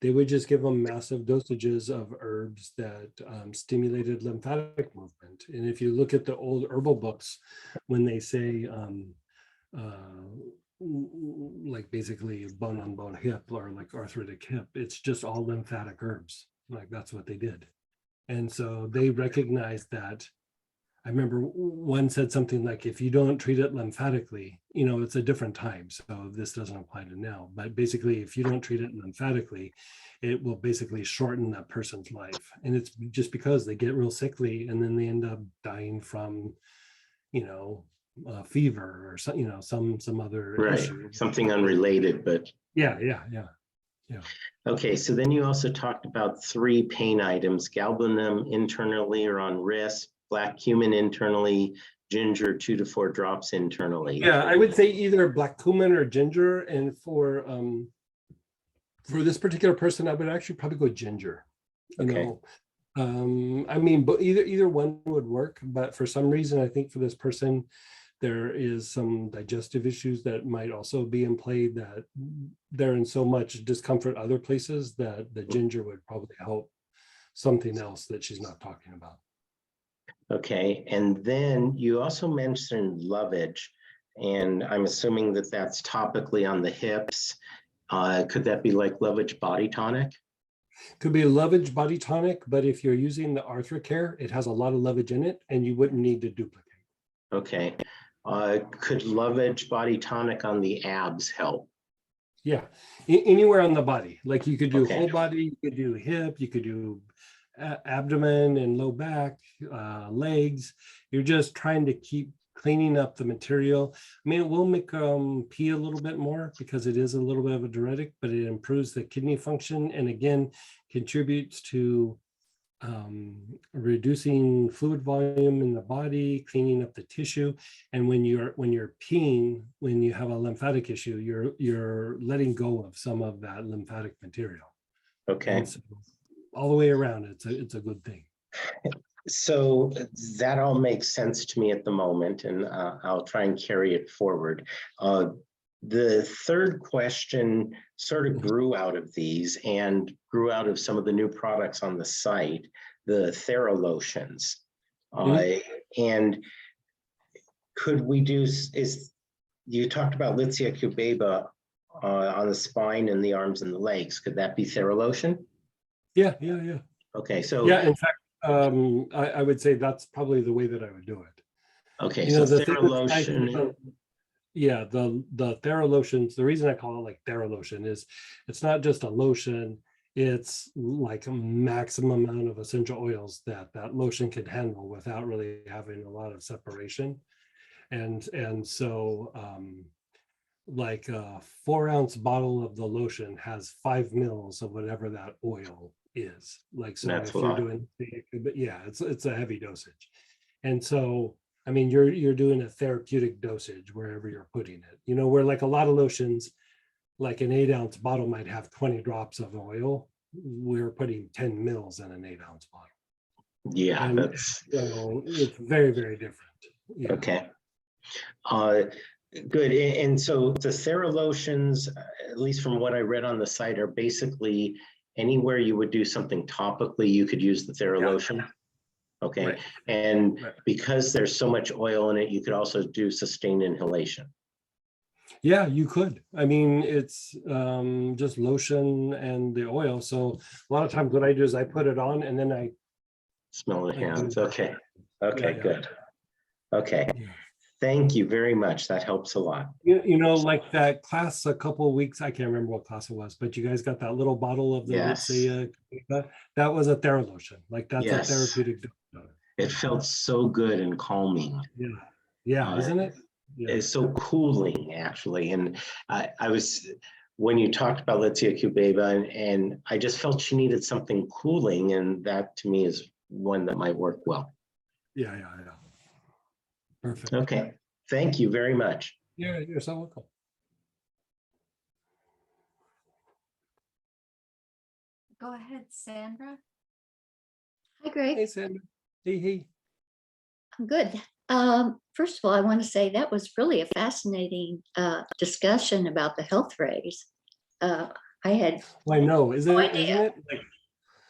they would just give them massive dosages of herbs that stimulated lymphatic movement. And if you look at the old herbal books, when they say like basically bone on bone hip or like arthritic hip, it's just all lymphatic herbs. Like that's what they did. And so they recognized that. I remember one said something like, if you don't treat it lymphatically, it's a different time. So this doesn't apply to now, but basically if you don't treat it lymphatically, it will basically shorten that person's life. And it's just because they get real sickly and then they end up dying from, fever or some other issue. Something unrelated, but Yeah. Okay, so then you also talked about 3 pain items: galbanum internally or on wrist, black cumin internally, ginger 2 to 4 drops internally. Yeah, I would say either black cumin or ginger. And for this particular person, I would actually probably go ginger. Okay. I mean, but either one would work. But for some reason, I think for this person, there is some digestive issues that might also be in play, that they're in so much discomfort other places that the ginger would probably help something else that she's not talking about. Okay, and then you also mentioned Lovage, and I'm assuming that that's topically on the hips. Could that be like Lovage Body Tonic? Could be a Lovage Body Tonic, but if you're using the Arthrocare, it has a lot of Lovage in it and you wouldn't need to duplicate. Okay. Could Lovage Body Tonic on the abs help? Yeah, anywhere on the body. Like you could do Okay. whole body, you could do hip, you could do abdomen and low back, legs. You're just trying to keep cleaning up the material. I mean, it will make pee a little bit more because it is a little bit of a diuretic, but it improves the kidney function and again contributes to reducing fluid volume in the body, cleaning up the tissue. And when you're peeing, when you have a lymphatic issue, you're letting go of some of that lymphatic material. Okay. So, all the way around, it's a good thing. So that all makes sense to me at the moment, and I'll try and carry it forward. The third question sort of grew out of these and grew out of some of the new products on the site, the Theralotions. And could we do, you talked about Litzia cubeba on the spine and the arms and the legs. Could that be Theralotion? Yeah. Okay, so. Yeah, in fact, I would say that's probably the way that I would do it. Okay, so Theralotion. Yeah, the Theralotions, the reason I call it like Theralotion is it's not just a lotion, it's like a maximum amount of essential oils that lotion can handle without really having a lot of separation. And so like a 4-ounce bottle of the lotion has 5 mils of whatever that oil is. Like, so that's if you're doing, yeah, it's a heavy dosage. And so I mean, you're doing a therapeutic dosage wherever you're putting it. Where like a lot of lotions, like an 8-ounce bottle might have 20 drops of oil. We're putting 10 mils in an 8-ounce bottle. Yeah, and that's. So it's very, very different. Yeah. Okay. Good. And so the Theralotions, at least from what I read on the site, are basically anywhere you would do something topically, you could use the Theralotion. Yeah. Okay. Right. And because there's so much oil in it, you could also do sustained inhalation. Yeah, you could. I mean, it's just lotion and the oil. So a lot of times what I do is I put it on and then Smell the I do. hands. Okay. Okay, Yeah. good. Okay. Yeah. Thank you very much. That helps a lot. You know, like that class a couple of weeks, I can't remember what class it was, but you guys got that little bottle of the Yes. that was a Theralotion. Like that's a Yes. therapeutic dose. It felt so good and calming. Yeah. Yeah, Uh, isn't it? Yeah. It's so cooling, actually. And I was, when you talked about Letizia Kubeba, and I just felt she needed something cooling, and that to me is one that might work well. Yeah. Perfect. Okay. Thank you very much. Yeah, you're so welcome. Go ahead, Sandra. Hi, Greg. Hey, Sandra. Hey. I'm good. First of all, I want to say that was really a fascinating discussion about the health rays. I had, Well, I know, isn't No it? Isn't idea. it? Like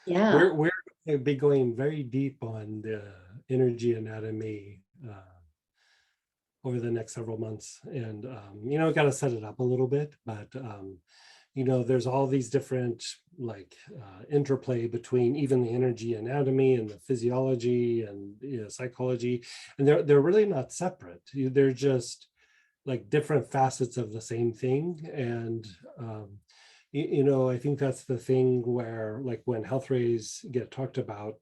yeah, we're going to be going very deep on the energy anatomy over the next several months, and you know, got to set it up a little bit, but you know, there's all these different like interplay between even the energy anatomy and the physiology and, you know, psychology, and they're really not separate. They're just like different facets of the same thing. And you know, I think that's the thing where like when health rays get talked about,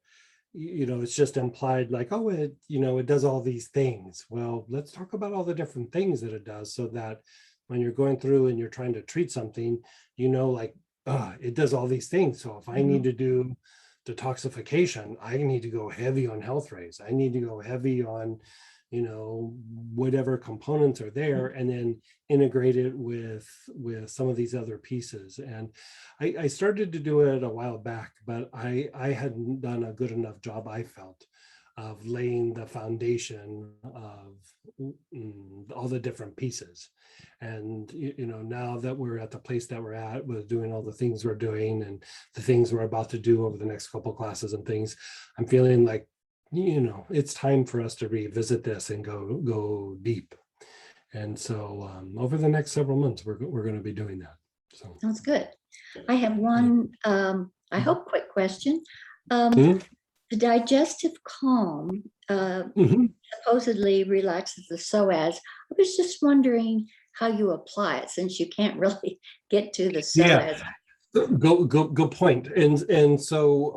you know, it's just implied like, oh, it, you know, it does all these things. Well, let's talk about all the different things that it does, so that when you're going through and you're trying to treat something, you know, like, it does all these things. So if I need to do detoxification, I need to go heavy on health rays. I need to go heavy on, you know, whatever components are there, and then integrate it with some of these other pieces. And I started to do it a while back, but I hadn't done a good enough job, I felt, of laying the foundation of all the different pieces. And you know, now that we're at the place that we're at with doing all the things we're doing and the things we're about to do over the next couple classes and things, I'm feeling like, you know, it's time for us to revisit this and go deep. And so over the next several months, we're going to be doing that. So sounds good. I have one, I hope, quick question. Mhm. The digestive calm Mhm. supposedly relaxes the psoas. I was just wondering how you apply it, since you can't really get to the psoas. Good point. And so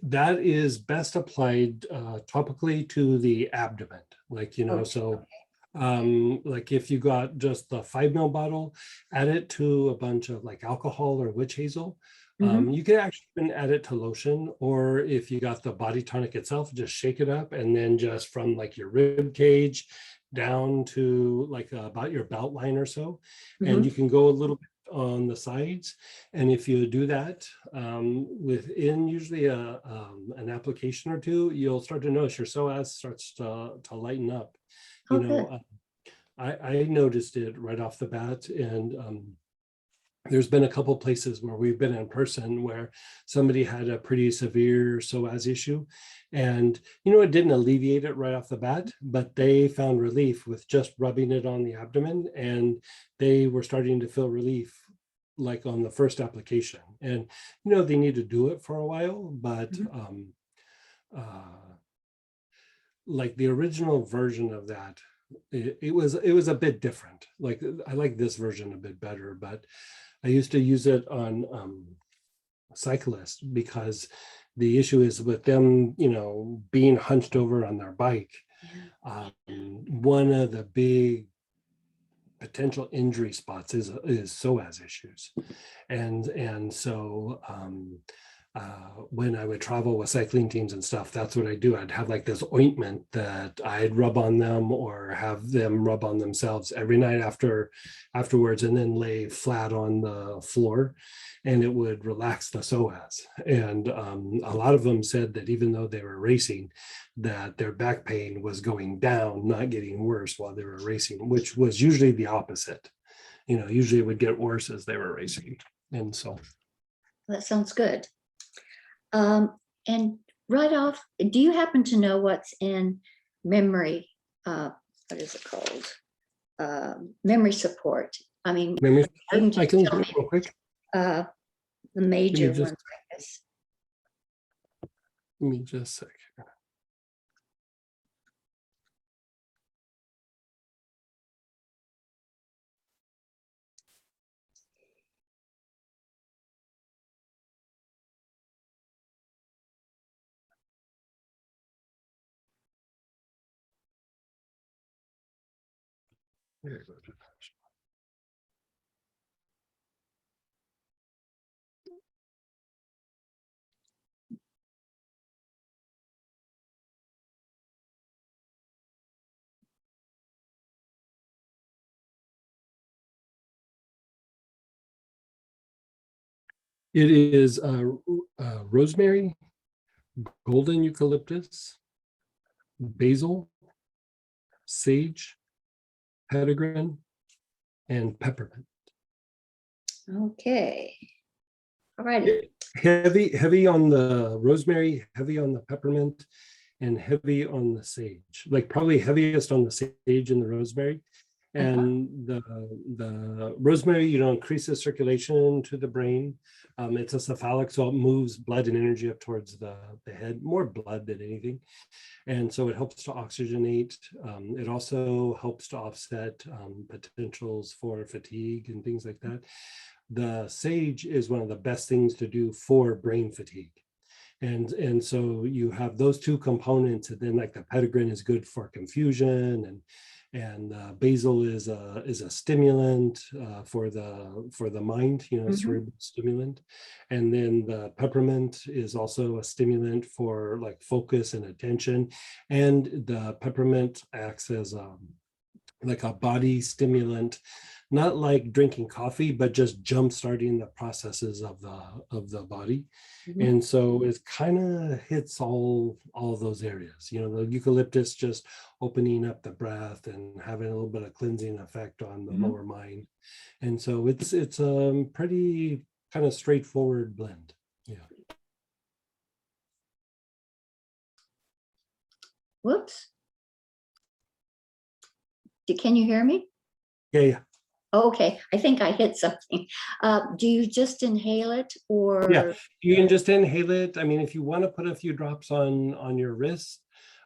that is best applied topically to the abdomen, like, you know. Okay. So like if you got just the 5 ml bottle, add it to a bunch of like alcohol or witch hazel. You can actually even add it to lotion, or if you got the body tonic itself, just shake it up, and then just from like your rib cage down to like about your belt line or so. And you can go a little bit on the sides, and if you do that within usually an application or two, you'll start to notice your psoas starts to lighten up. You know, I noticed it right off the bat. And there's been a couple places where we've been in person where somebody had a pretty severe psoas issue, and, you know, it didn't alleviate it right off the bat, but they found relief with just rubbing it on the abdomen, and they were starting to feel relief like on the first application. And, you know, they need to do it for a while, but like the original version of that, it was a bit different. Like I like this version a bit better, but I used to use it on cyclists, because the issue is with them, you know, being hunched over on their bike. One of the big potential injury spots is psoas issues. And so when I would travel with cycling teams and stuff, that's what I do. I'd have like this ointment that I'd rub on them, or have them rub on themselves every night afterwards, and then lay flat on the floor, and it would relax the psoas. And a lot of them said that even though they were racing, that their back pain was going down, not getting worse while they were racing, which was usually the opposite. You know, usually it would get worse as they were racing. And so That sounds good. And right off, do you happen to know what's in memory? What is it called? memory support. I mean, Memory I can support? I just can tell look it real quick. the major just- ones, I guess. Give me just a sec. There you go. It is rosemary, golden eucalyptus, basil, sage, petitgrain, and peppermint. Okay. All righty. Heavy on the rosemary, heavy on the peppermint, and heavy on the sage. Like probably heaviest on the sage and the rosemary. And the rosemary, increases circulation to the brain. It's a cephalic, so it moves blood and energy up towards the head, more blood than anything. And so it helps to oxygenate. It also helps to offset potentials for fatigue and things like that. The sage is one of the best things to do for brain fatigue. And so you have those two components, and then like the petitgrain is good for confusion, and basil is a stimulant for the mind, cerebral stimulant, and then the peppermint is also a stimulant for like focus and attention, and the peppermint acts as like a body stimulant, not like drinking coffee, but just jump starting the processes of the body. Mhm. And so it kind of hits all those areas. The eucalyptus just opening up the breath and having a little bit of cleansing effect on the lower mind. And so it's a pretty kind of straightforward blend. Yeah. Whoops. Can you hear me? Yeah. Oh, okay, I think I hit something. Do you just inhale it, or? Yeah, you can just inhale it. I mean, if you want to put a few drops on your wrist,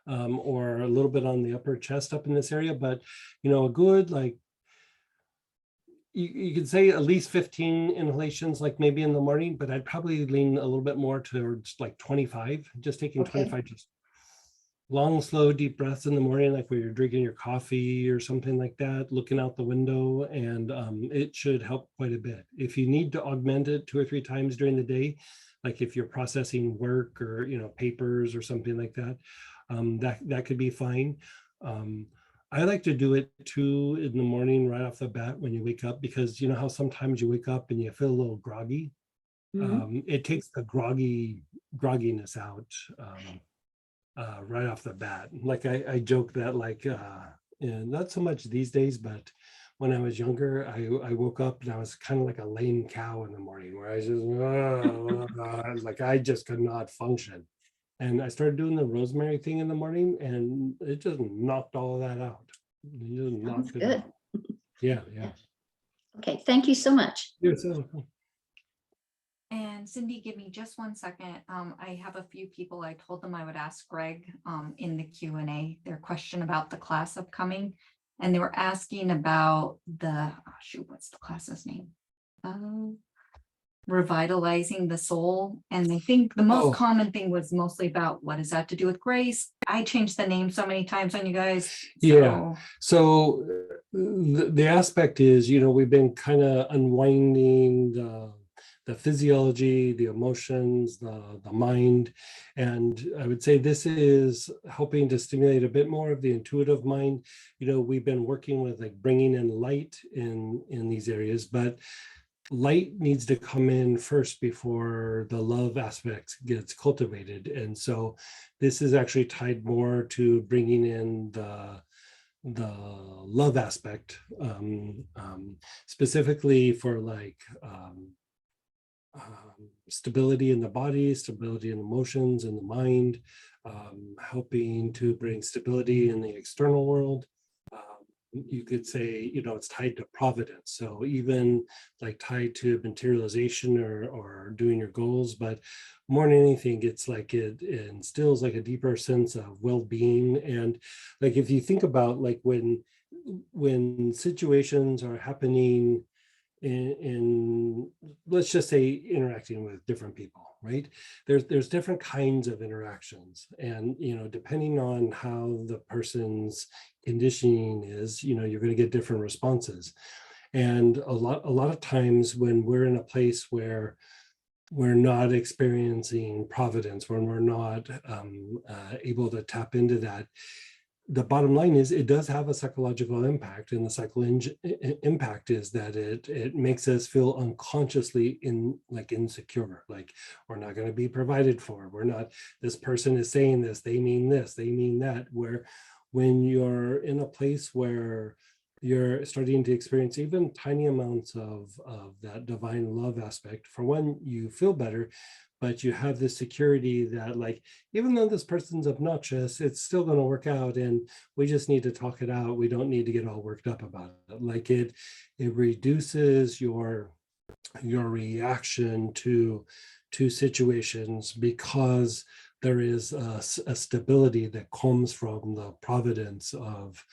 or a little bit on the upper chest up in this area, but a good, like, you could say at least 15 inhalations, like maybe in the morning, but I'd probably lean a little bit more towards like 25, just taking Okay. 25 just long, slow, deep breaths in the morning, like where you're drinking your coffee or something like that, looking out the window, and it should help quite a bit. If you need to augment it 2 or 3 times during the day, like if you're processing work or papers or something like that, that could be fine. I like to do it too in the morning right off the bat when you wake up, because you know how sometimes you wake up and you feel a little groggy. It takes the grogginess out. Right off the bat. Like I joke that, like, not so much these days, but when I was younger, I woke up and I was kind of like a lame cow in the morning, where I just like I just could not function. And I started doing the rosemary thing in the morning, and it just knocked all of that out. It just knocked it good. out. Yeah. Okay, thank you so much. You're so welcome. And Cindy, give me just 1 second. I have a few people, I told them I would ask Greg in the Q&A their question about the class upcoming. And they were asking about what's the class's name? Revitalizing the Soul. And I think the most common thing was mostly about what does that to do with grace. I changed the name so many times on you guys. Yeah. So the aspect is, we've been kind of unwinding the physiology, the emotions, the mind. And I would say this is helping to stimulate a bit more of the intuitive mind. We've been working with like bringing in light in these areas, but light needs to come in first before the love aspect gets cultivated. And so this is actually tied more to bringing in the love aspect, specifically for like stability in the body, stability in emotions and the mind, helping to bring stability in the external world, you could say, it's tied to providence. So even like tied to materialization or doing your goals, but more than anything, it's like it instills like a deeper sense of well-being. And like if you think about like when situations are happening in let's just say interacting with different people, right? There's different kinds of interactions, and depending on how the person's conditioning is, you're going to get different responses. And a lot of times when we're in a place where we're not experiencing providence, when we're not able to tap into that, the bottom line is it does have a psychological impact, and the impact is that it makes us feel unconsciously insecure, like we're not going to be provided for, we're not, this person is saying this, they mean that, where when you're in a place where you're starting to experience even tiny amounts of that divine love aspect, for one, you feel better, but you have this security that like, even though this person's obnoxious, it's still going to work out, and we just need to talk it out. We don't need to get all worked up about it. Like it reduces your reaction to situations, because there is a stability that comes from the providence of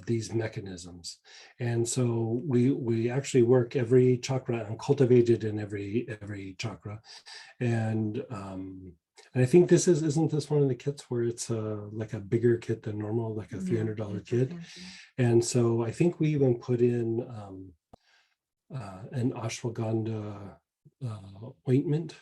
these mechanisms. And so we actually work every chakra and cultivate it in every chakra. And I think isn't this one of the kits where it's like a bigger kit than normal, like a $300 kit? And so I think we even put in an ashwagandha ointment.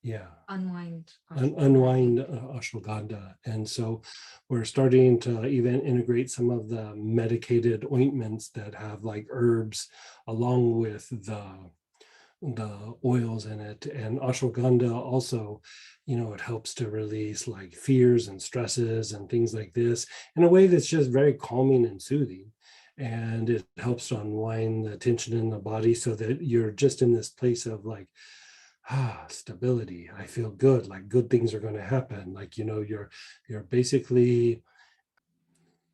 Yeah. Unwind. Unwind ashwagandha. And so we're starting to even integrate some of the medicated ointments that have like herbs along with the oils in it. And ashwagandha also, it helps to release like fears and stresses and things like this in a way that's just very calming and soothing. And it helps to unwind the tension in the body so that you're just in this place of like, stability. I feel good, like good things are going to happen. Like, you're basically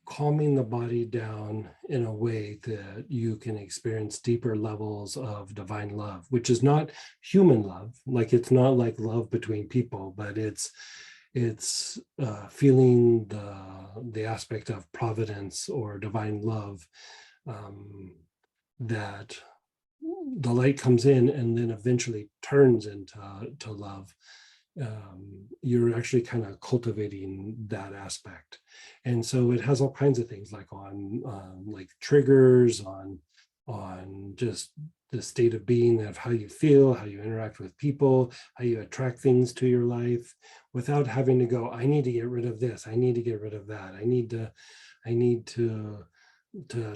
calming the body down in a way that you can experience deeper levels of divine love, which is not human love. Like it's not like love between people, but it's feeling the aspect of providence or divine love, that the light comes in and then eventually turns into love. You're actually kind of cultivating that aspect. And so it has all kinds of things like on like triggers, on just the state of being of how you feel, how you interact with people, how you attract things to your life without having to go, I need to get rid of this, I need to get rid of that, I need to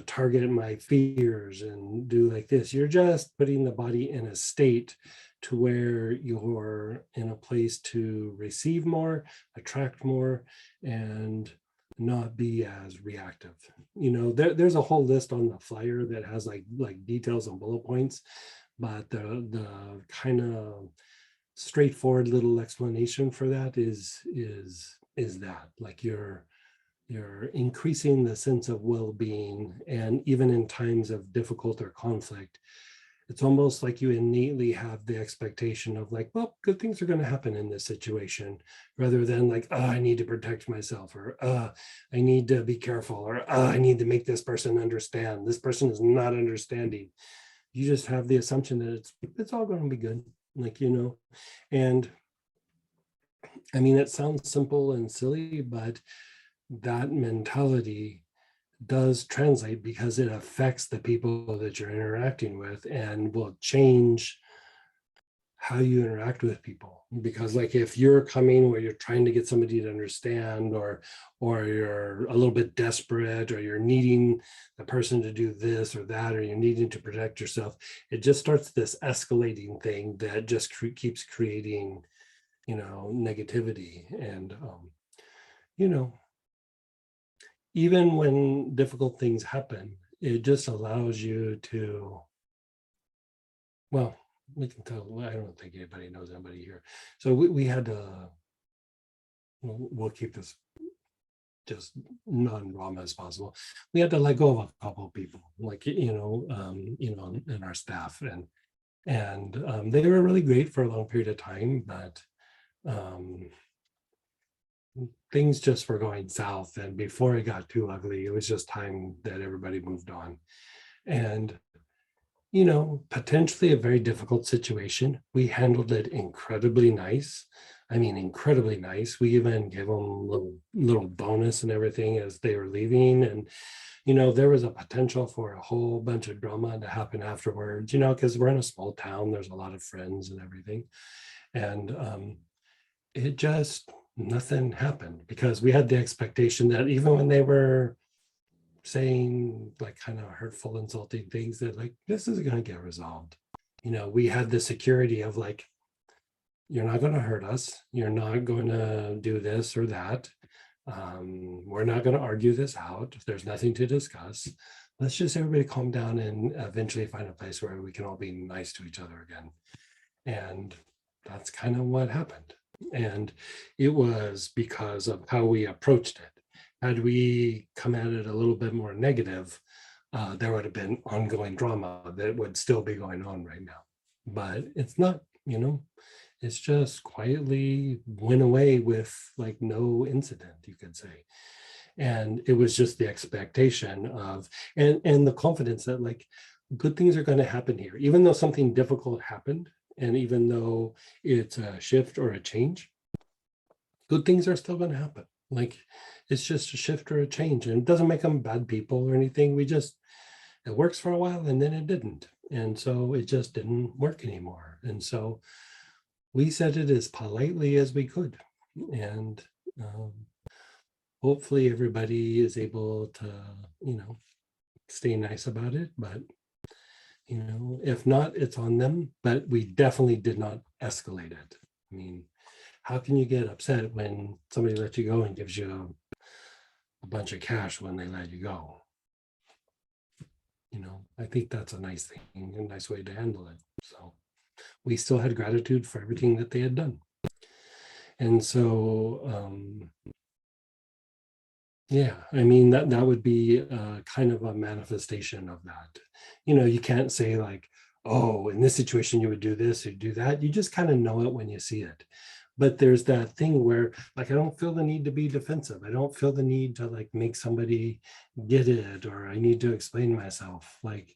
target my fears and do like this. You're just putting the body in a state to where you're in a place to receive more, attract more, and not be as reactive. There's a whole list on the flyer that has like details and bullet points, but the kind of straightforward little explanation for that is that like you're increasing the sense of well-being. And even in times of difficult or conflict, it's almost like you innately have the expectation of like, well, good things are going to happen in this situation, rather than like, I need to protect myself, or I need to be careful, or I need to make this person understand. This person is not understanding. You just have the assumption that it's all going to be good, like, and I mean, it sounds simple and silly, but that mentality does translate, because it affects the people that you're interacting with and will change how you interact with people. Because like if you're coming where you're trying to get somebody to understand, or you're a little bit desperate, or you're needing the person to do this or that, or you're needing to protect yourself, it just starts this escalating thing that just keeps creating negativity. And even when difficult things happen, it just allows you to, well, we can tell, I don't think anybody knows anybody here. So we had to, we'll keep this just non-drama as possible. We had to let go of a couple of people, like, in our staff, and they were really great for a long period of time, but things just were going south. And before it got too ugly, it was just time that everybody moved on. And, potentially a very difficult situation. We handled it incredibly nice. I mean, incredibly nice. We even gave them a little bonus and everything as they were leaving. And, there was a potential for a whole bunch of drama to happen afterwards, because we're in a small town, there's a lot of friends and everything. And it just, nothing happened, because we had the expectation that even when they were saying like kind of hurtful, insulting things, that like, this is going to get resolved. We had the security of like, you're not going to hurt us. You're not going to do this or that. We're not going to argue this out. There's nothing to discuss. Let's just everybody calm down and eventually find a place where we can all be nice to each other again. And that's kind of what happened. And it was because of how we approached it. Had we come at it a little bit more negative, there would have been ongoing drama that would still be going on right now. But it's not, it's just quietly went away with like no incident, you could say. And it was just the expectation of, and the confidence that like good things are going to happen here, even though something difficult happened. And even though it's a shift or a change, good things are still going to happen. Like, it's just a shift or a change, and it doesn't make them bad people or anything. It works for a while and then it didn't. And so it just didn't work anymore. And so we said it as politely as we could. And hopefully everybody is able to, stay nice about it. But, if not, it's on them. But we definitely did not escalate it. I mean, how can you get upset when somebody lets you go and gives you a bunch of cash when they let you go? I think that's a nice thing, a nice way to handle it. So we still had gratitude for everything that they had done. And so, yeah, I mean, that would be kind of a manifestation of that. You can't say like, oh, in this situation, you would do this or do that. You just kind of know it when you see it. But there's that thing where like, I don't feel the need to be defensive. I don't feel the need to like make somebody get it, or I need to explain myself. Like,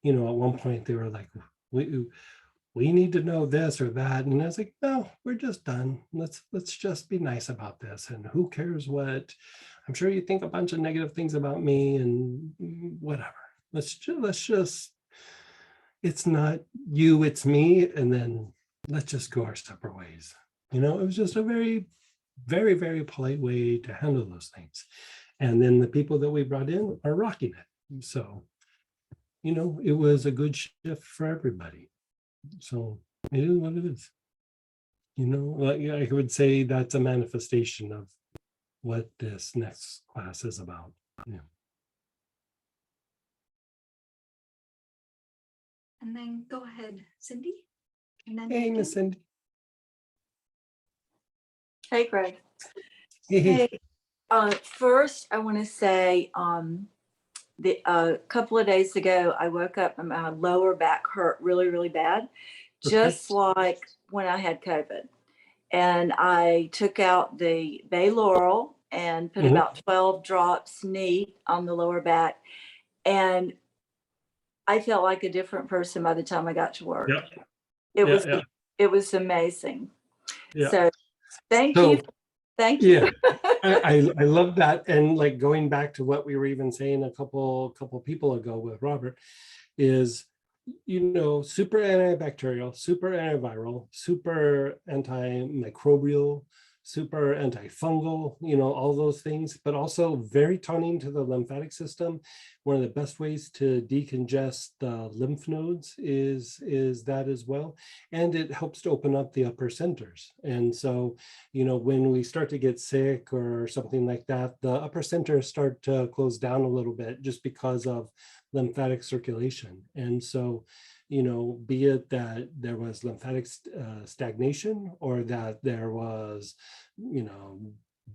at one point they were like, we need to know this or that. And I was like, no, we're just done. Let's just be nice about this. And who cares what? I'm sure you think a bunch of negative things about me and whatever. Let's just, it's not you, it's me. And then let's just go our separate ways. It was just a very, very, very polite way to handle those things. And then the people that we brought in are rocking it. So, it was a good shift for everybody. So it is what it is. Like I would say that's a manifestation of what this next class is about. Yeah. And then go ahead, Cindy. And then Hey, Miss Cindy. Hey, Greg. Hey. First, I want to say a couple of days ago, I woke up and my lower back hurt really, really bad, just like when I had COVID. And I took out the Bay Laurel and put about 12 drops neat on the lower back. And I felt like a different person by the time I got to work. Yeah. It was amazing. Yeah. So thank you. Thank you. Yeah, I love that. And like going back to what we were even saying a couple people ago with Robert is, super antibacterial, super antiviral, super antimicrobial, super antifungal, all those things, but also very toning to the lymphatic system. One of the best ways to decongest the lymph nodes is that as well. And it helps to open up the upper centers. And so, when we start to get sick or something like that, the upper centers start to close down a little bit just because of lymphatic circulation. And so, be it that there was lymphatic stagnation or that there was,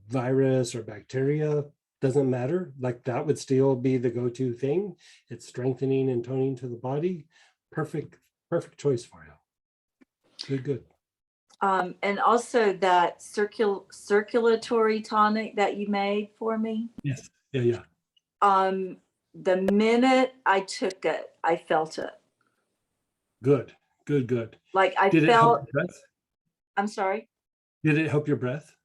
virus or bacteria, doesn't matter. Like that would still be the go-to thing. It's strengthening and toning to the body. Perfect choice for you. Good. And also that circulatory tonic that you made for me. Yes. Yeah. The minute I took it, I felt it. Good. Like I Did it help felt, your breath? I'm sorry. Did it help your breath?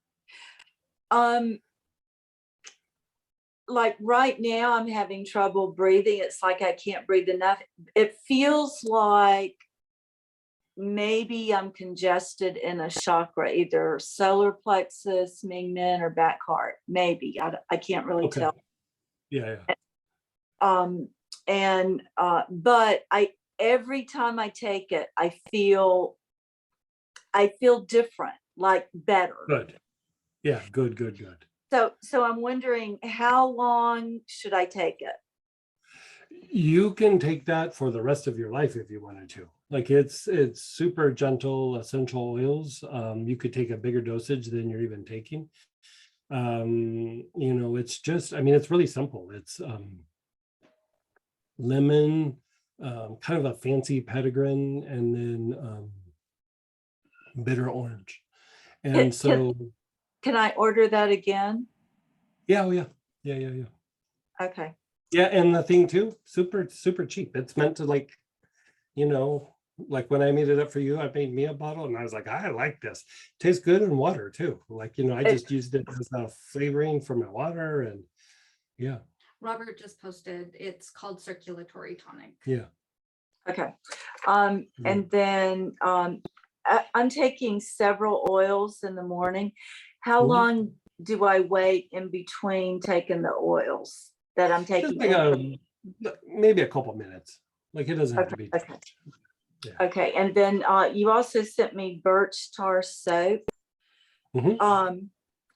Like right now I'm having trouble breathing. It's like I can't breathe enough. It feels like maybe I'm congested in a chakra, either solar plexus, Mingmen, or back heart. Maybe I can't really Okay. tell. Yeah. But every time I take it, I feel different, like better. Good. Yeah. Good. So I'm wondering, how long should I take it? You can take that for the rest of your life if you wanted to. Like it's super gentle essential oils. You could take a bigger dosage than you're even taking. It's just, it's really simple. It's lemon, kind of a fancy petitgrain, and then bitter orange. And Can I order that again? yeah. Okay. Yeah, and the thing too, super cheap. It's meant to like when I made it up for you, I made me a bottle and I was like, I like this. Tastes good in water too. Like, I just used it as a flavoring for my water, and yeah. Robert just posted, it's called circulatory tonic. Yeah. Okay. And then I'm taking several oils in the morning. How Mhm. long do I wait in between taking the oils that I'm taking? Just maybe a couple minutes. Like it doesn't have to be too much. Yeah. Okay. And then you also sent me birch tar soap. Mhm.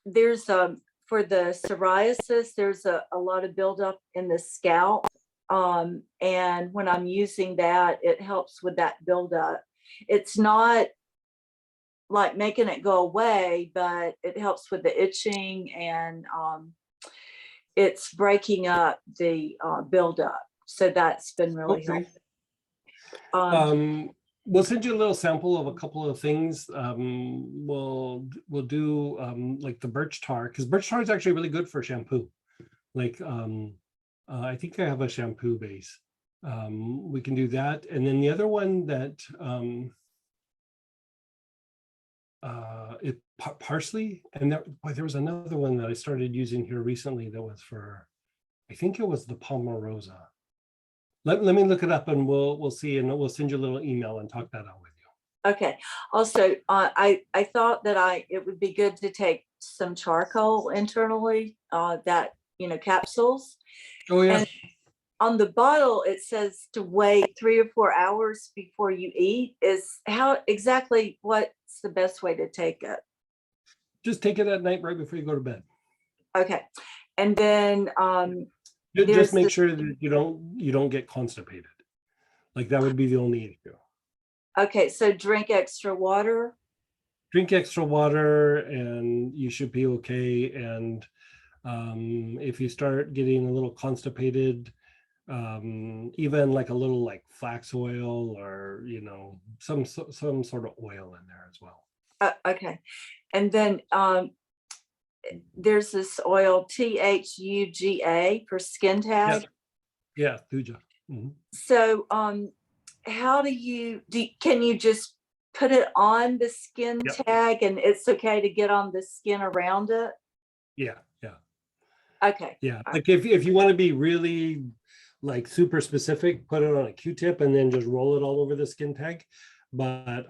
There's for the psoriasis, there's a lot of buildup in the scalp. And when I'm using that, it helps with that buildup. It's not like making it go away, but it helps with the itching, and it's breaking up the buildup. So that's been really Okay. helpful. We'll send you a little sample of a couple of things. We'll do like the birch tar, because birch tar is actually really good for shampoo. Like I think I have a shampoo base. We can do that, and then the other one that parsley, and there was another one that I started using here recently that was for, I think it was the Palmarosa. Let me look it up and we'll see, and we'll send you a little email and talk that out with you. Okay. Also, I thought that it would be good to take some charcoal internally, capsules. Oh yeah. And on the bottle, it says to wait 3 or 4 hours before you eat. What's the best way to take it? Just take it at night right before you go to bed. Okay. And then just make sure that you don't get constipated. Like that would be the only issue. Okay, so drink extra water. Drink extra water and you should be okay. And if you start getting a little constipated, even like a little like flax oil or some sort of oil in there as well. Okay. And then there's this oil, THUGA, for skin tag. Yeah, Thuja. Mm-hmm. So how can you just put it on the skin tag and it's okay to get on the skin around it? Yeah. Okay. Yeah, like if you want to be really like super specific, put it on a Q-tip and then just roll it all over the skin tag. But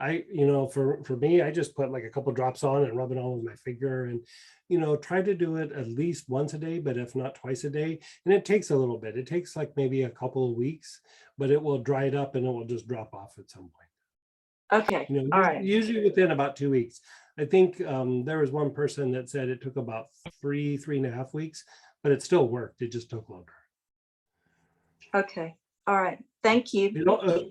for me, I just put like a couple drops on and rub it all with my finger, and try to do it at least once a day, but if not twice a day. And it takes a little bit. It takes like maybe a couple of weeks, but it will dry it up and it will just drop off at some point. Okay. All right. Usually within about 2 weeks. I think there was one person that said it took about 3.5 weeks, but it still worked. It just took longer. Okay. All right. Thank you. It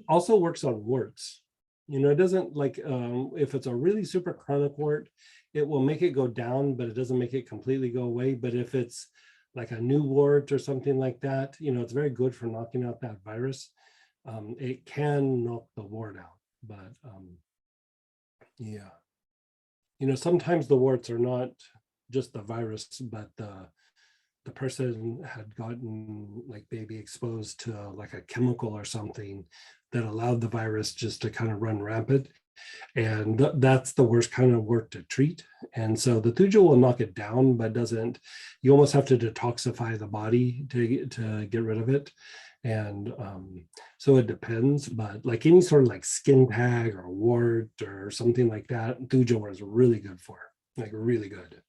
also works on warts. You know, it doesn't like, if it's a really super chronic wart, it will make it go down, but it doesn't make it completely go away. But if it's like a new wart or something like that, you know, it's very good for knocking out that virus. It can knock the wart out, but yeah. You know, sometimes the warts are not just the virus, but the person had gotten like maybe exposed to like a chemical or something that allowed the virus just to kind of run rampant. And that's the worst kind of wart to treat. And so the Thuja will knock it down, but doesn't, you almost have to detoxify the body to get rid of it. And so it depends, but like any sort of like skin tag or wart or something like that, Thuja is really good for, like really good.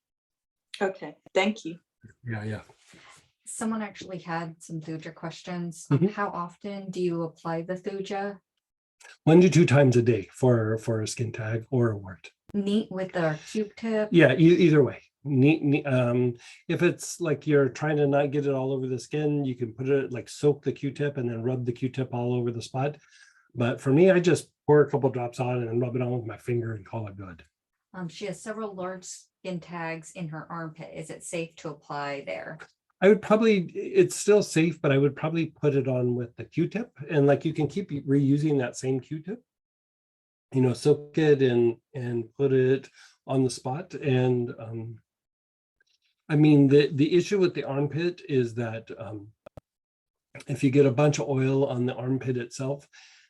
Okay, thank you. Yeah. Someone actually had some Thuja questions. Mhm. How often do you apply the Thuja? 1 to 2 times a day for a skin tag or a wart. Neat with a Q-tip? Yeah, either way. If it's like you're trying to not get it all over the skin, you can put it like soak the Q-tip and then rub the Q-tip all over the spot. But for me, I just pour a couple drops on and rub it on with my finger and call it good. She has several large skin tags in her armpit. Is it safe to apply there? I would probably, it's still safe, but I would probably put it on with the Q-tip, and like you can keep reusing that same Q-tip, you know, soak it and put it on the spot. And I mean, the issue with the armpit is that if you get a bunch of oil on the armpit itself,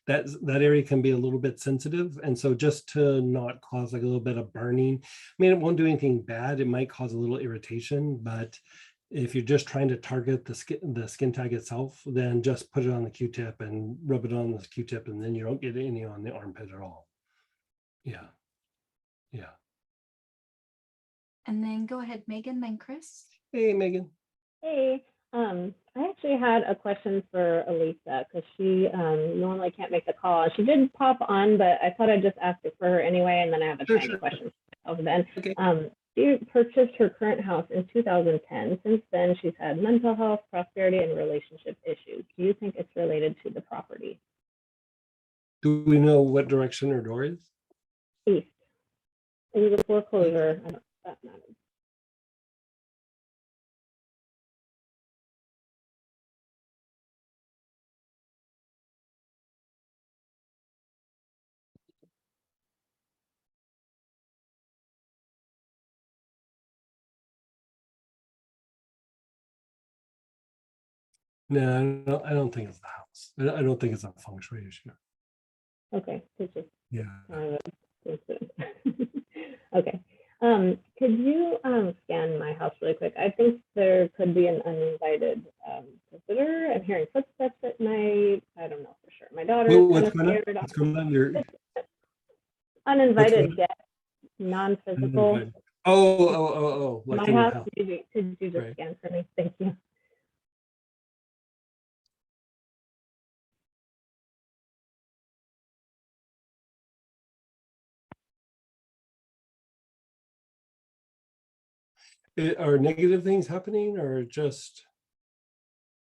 that area can be a little bit sensitive. And so just to not cause like a little bit of burning, I mean, it won't do anything bad. It might cause a little irritation, but if you're just trying to target the skin tag itself, then just put it on the Q-tip and rub it on the Q-tip, and then you don't get any on the armpit at all. Yeah. And then go ahead, Megan, then Chris. Hey, Megan. Hey, I actually had a question for Elisa because she normally can't make the call. She did pop on, but I thought I'd just ask it for her anyway, and then I have a tiny question of then. Okay. She purchased her current house in 2010. Since then, she's had mental health, prosperity, and relationship issues. Do you think it's related to the property? Do we know what direction her door is? East. It was a foreclosure. I don't know if that matters. No, I don't think it's the house. I don't think it's a feng shui issue. Okay, it's just Yeah. kind of a coincidence. Okay. Could you scan my house really quick? I think there could be an uninvited visitor. I'm hearing footsteps at night. I don't know for sure. My daughter is kind of scared. What's going on? You're Uninvited guest, non-physical. Oh. Like My in the house, house. could you just Right. scan for me? Thank you. Are negative things happening or just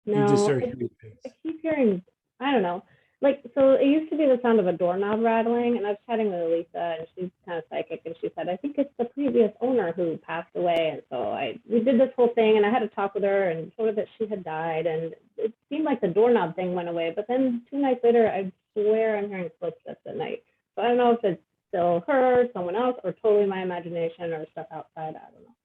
you just No, start I hearing things? keep hearing, I don't know. Like, so it used to be the sound of a doorknob rattling, and I was chatting with Elisa, and she's kind of psychic, and she said, I think it's the previous owner who passed away. And so we did this whole thing, and I had to talk with her and told her that she had died, and it seemed like the doorknob thing went away. But then 2 nights later, I swear I'm hearing footsteps at night. So I don't know if it's still her, someone else, or totally my imagination or stuff outside. I don't know.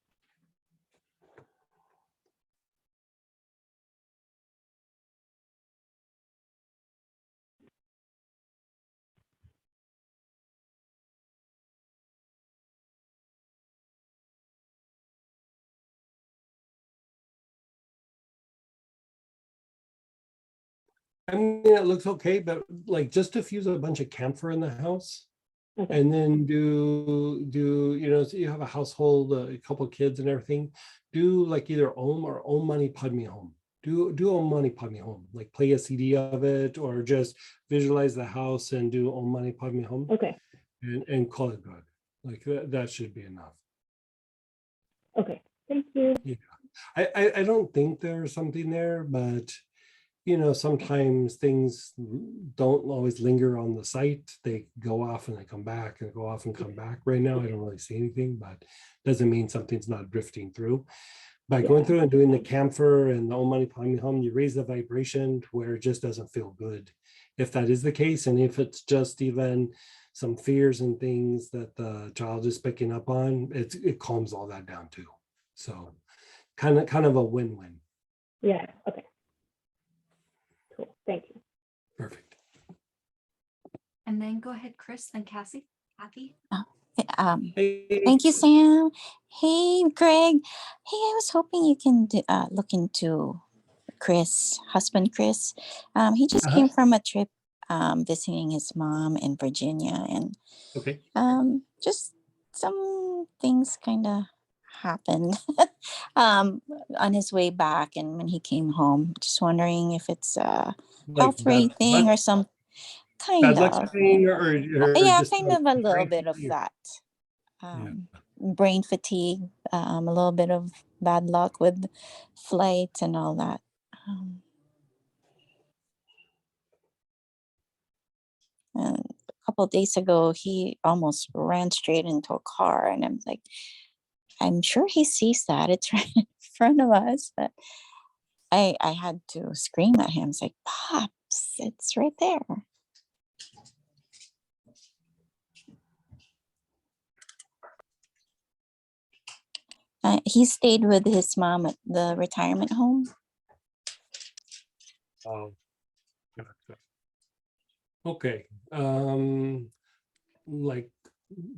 I mean, it looks okay, but like just diffuse a bunch of camphor in the house. Okay. And then do you know, so you have a household, a couple kids and everything, do like either Om or Om Mani Padme Hum. Do Om Mani Padme Hum, like play a CD of it or just visualize the house and do Om Mani Padme Hum. Okay. And call it good. Like that should be enough. Okay. Thank you. Yeah. I don't think there's something there, but sometimes things don't always linger on the site. They go off and they come back and go off and come back. Right now, I don't really see anything, but doesn't mean something's not drifting through. By going through and doing the camphor and the Om Mani Padme Hum, you raise the vibration to where it just doesn't feel good. If that is the case, and if it's just even some fears and things that the child is picking up on, it calms all that down too. So kind of a win-win. Yeah. Okay. Cool. Thank you. Perfect. And then go ahead, Chris, then Kathy. Hey, Thank you, Sam. Hey, Greg. Hey, I was hoping you can look into husband Chris. He just came from a trip visiting his mom in Virginia, and okay. just some things kind of happened on his way back and when he came home. Just wondering if it's a health rate thing or some kind luck of. thing or Yeah, just kind of a little brain bit of fatigue? that. Brain fatigue, a little bit of bad luck with flights and all that. And a couple of days ago, he almost ran straight into a car, and I'm like, I'm sure he sees that. It's right in front of us, but I had to scream at him. It's like, Pops, it's right there. He stayed with his mom at the retirement home. Oh, okay. Like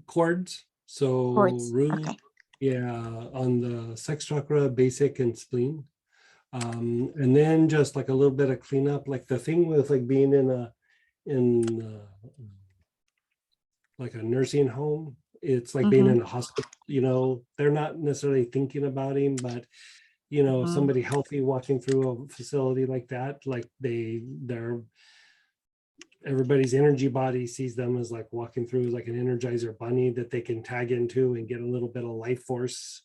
chords. So Chords, root, okay. yeah, on the sex chakra, basic, and spleen. And then just like a little bit of cleanup, like the thing with like being in like a nursing home. It's like being in a hospital, they're not necessarily thinking about him, but somebody healthy walking through a facility like that, like everybody's energy body sees them as like walking through like an Energizer bunny that they can tag into and get a little bit of life force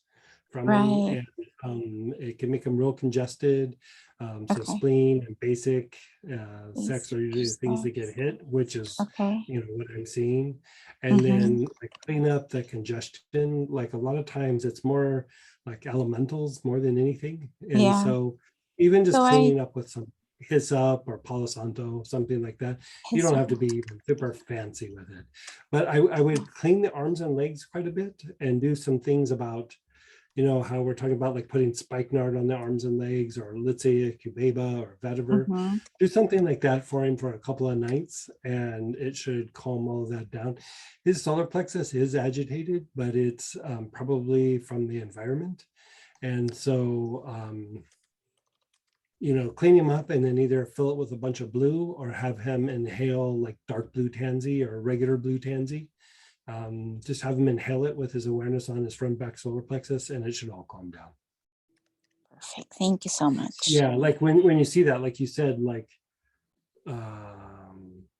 from them. And it can make them real congested. So spleen and basic sex are usually the things that get hit, which is what I'm seeing. And then like clean up the congestion. Like a lot of times it's more like elementals more than anything. And so even just cleaning up with some hyssop or Palo Santo, something like that. You don't have to be super fancy with it, but I would clean the arms and legs quite a bit and do some things about, how we're talking about like putting spikenard on the arms and legs, or let's say a cubeba or vetiver. Do something like that for him for a couple of nights, and it should calm all of that down. His solar plexus is agitated, but it's probably from the environment. And so, clean him up and then either fill it with a bunch of blue or have him inhale like dark blue tansy or regular blue tansy. Just have him inhale it with his awareness on his front back solar plexus, and it should all calm down. Perfect. Thank you so much. Yeah, like when you see that, like you said, like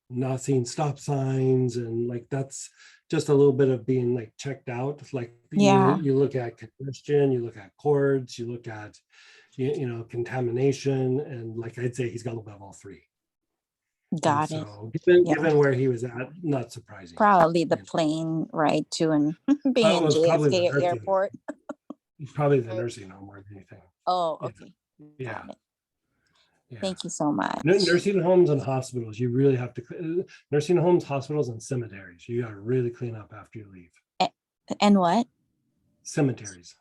not seeing stop signs, and like that's just a little bit of being like checked out. Like you look at congestion, you look at cords, you look at contamination, and like I'd say he's got a little bit of all three. Got it. So given where he was at, not surprising. Probably the plane ride to and being in JFK airport. Probably the nursing home more than anything. Oh, okay. Yeah. Thank you so much. Nursing homes and hospitals, you really have to, nursing homes, hospitals, and cemeteries, you got to really clean up after you leave. And what? Cemeteries.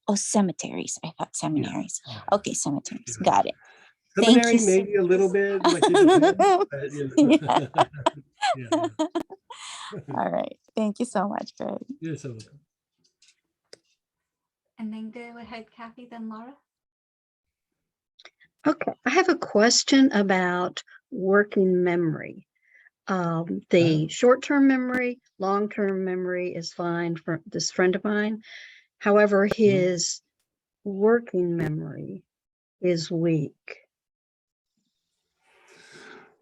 Oh, cemeteries. I thought seminaries. Yeah. Okay, cemeteries. Yeah. Got it. Seminary, maybe a little bit. Like All right. Thank you so much, Greg. You're so welcome. And then go ahead, Kathy, then Laura. Okay, I have a question about working memory. The short-term memory, long-term memory is fine for this friend of mine. However, his working memory is weak.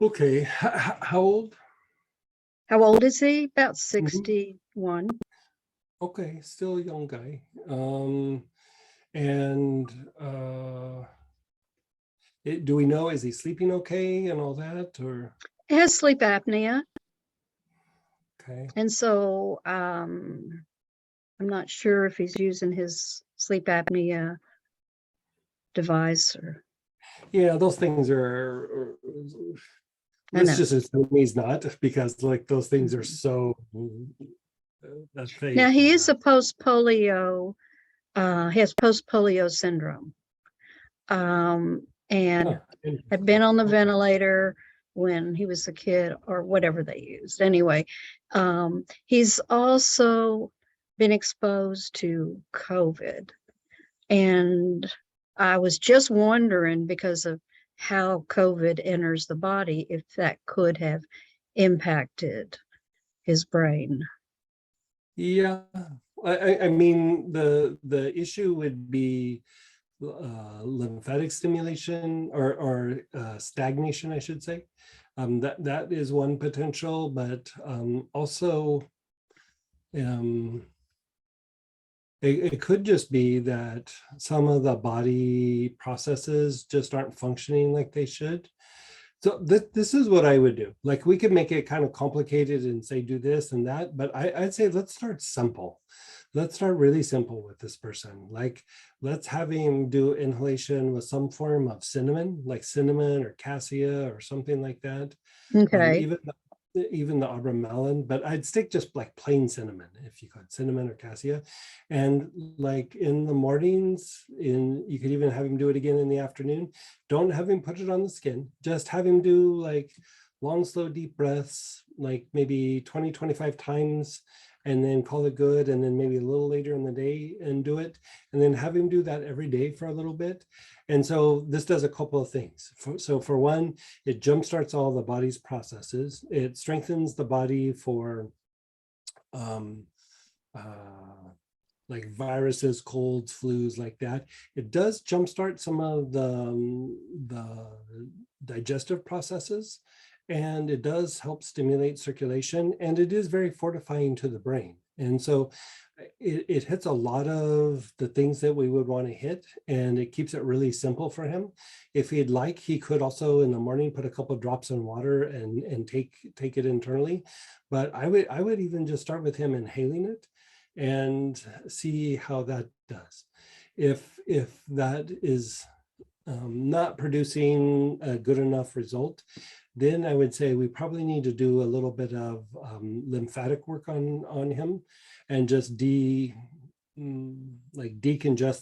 Okay, how old? How old is he? About 61. Okay, still a young guy. And Do we know, is he sleeping okay and all that, or? He has sleep apnea. Okay. And so I'm not sure if he's using his sleep apnea device or. Yeah, those things I let's know. just assume he's not, because like those things are so that fake. Now he is a post-polio, he has post-polio syndrome. And Huh, had been on the ventilator when he was a kid or whatever they used. Anyway, he's also been exposed to COVID. And I was just wondering, because of how COVID enters the body, if that could have impacted his brain. Yeah, I mean, the issue would be lymphatic stimulation or stagnation, I should say. That is one potential, but also it could just be that some of the body processes just aren't functioning like they should. So this is what I would do. Like, we could make it kind of complicated and say do this and that, but I'd say let's start simple. Let's start really simple with this person. Like, let's have him do inhalation with some form of cinnamon, like cinnamon or cassia or something like that. Okay. Even the abramelin, but I'd stick just like plain cinnamon, if you could, cinnamon or cassia. And like in the mornings, you could even have him do it again in the afternoon. Don't have him put it on the skin, just have him do like long, slow, deep breaths, like maybe 20, 25 times, and then call it good. And then maybe a little later in the day and do it. And then have him do that every day for a little bit. And so this does a couple of things. So for one, it jumpstarts all the body's processes. It strengthens the body for like viruses, colds, flus, like that. It does jumpstart some of the digestive processes, and it does help stimulate circulation, and it is very fortifying to the brain. And so it hits a lot of the things that we would want to hit, and it keeps it really simple for him. If he'd like, he could also in the morning put a couple of drops in water and take it internally. But I would even just start with him inhaling it and see how that does. If that is not producing a good enough result, then I would say we probably need to do a little bit of lymphatic work on him, and just decongest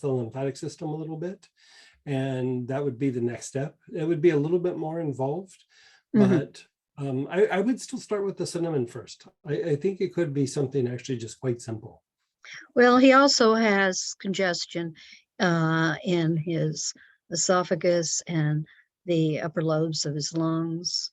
the lymphatic system a little bit. And that would be the next step. It would be a little bit more involved, but I would still start with the cinnamon first. I think it could be something actually just quite simple. Well, he also has congestion in his esophagus and the upper lobes of his lungs.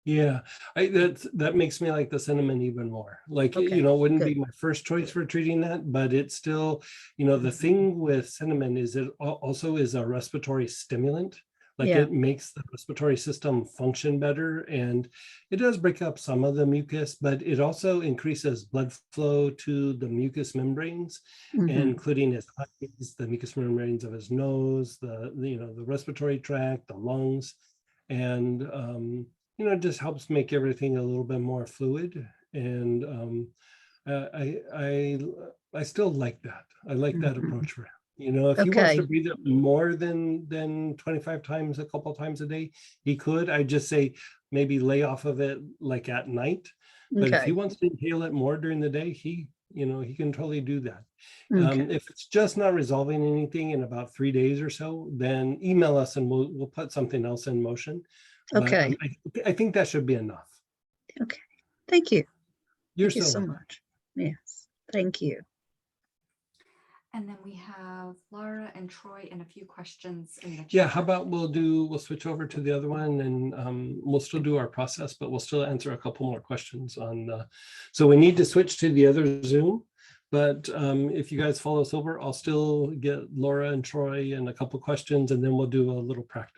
Yeah, that makes me like the cinnamon even more. Like, Okay, it wouldn't be good. my first choice for treating that, but it's still, the thing with cinnamon is it also is a respiratory stimulant. Like, Yeah. it makes the respiratory system function better, and it does break up some of the mucus, but it also increases blood flow to the mucous membranes, including his eyes, the mucous membranes of his nose, the respiratory tract, the lungs, and it just helps make everything a little bit more fluid. And I still like that. I like that approach for him. If he wants to Okay. breathe it more than 25 times, a couple times a day, he could. I just say maybe lay off of it like at night. But if he Okay. wants to inhale it more during the day, he can totally do that. Okay. If it's just not resolving anything in about 3 days or so, then email us and we'll put something else in motion. Okay. But I think that should be enough. Okay. Thank you. You're Thank you so welcome. much. Yes. Thank you. And then we have Laura and Troy and a few questions in the chat. Yeah, how about we'll switch over to the other one, and we'll still do our process, but we'll still answer a couple more questions on so we need to switch to the other Zoom. But if you guys follow us over, I'll still get Laura and Troy and a couple questions, and then we'll do a little practice.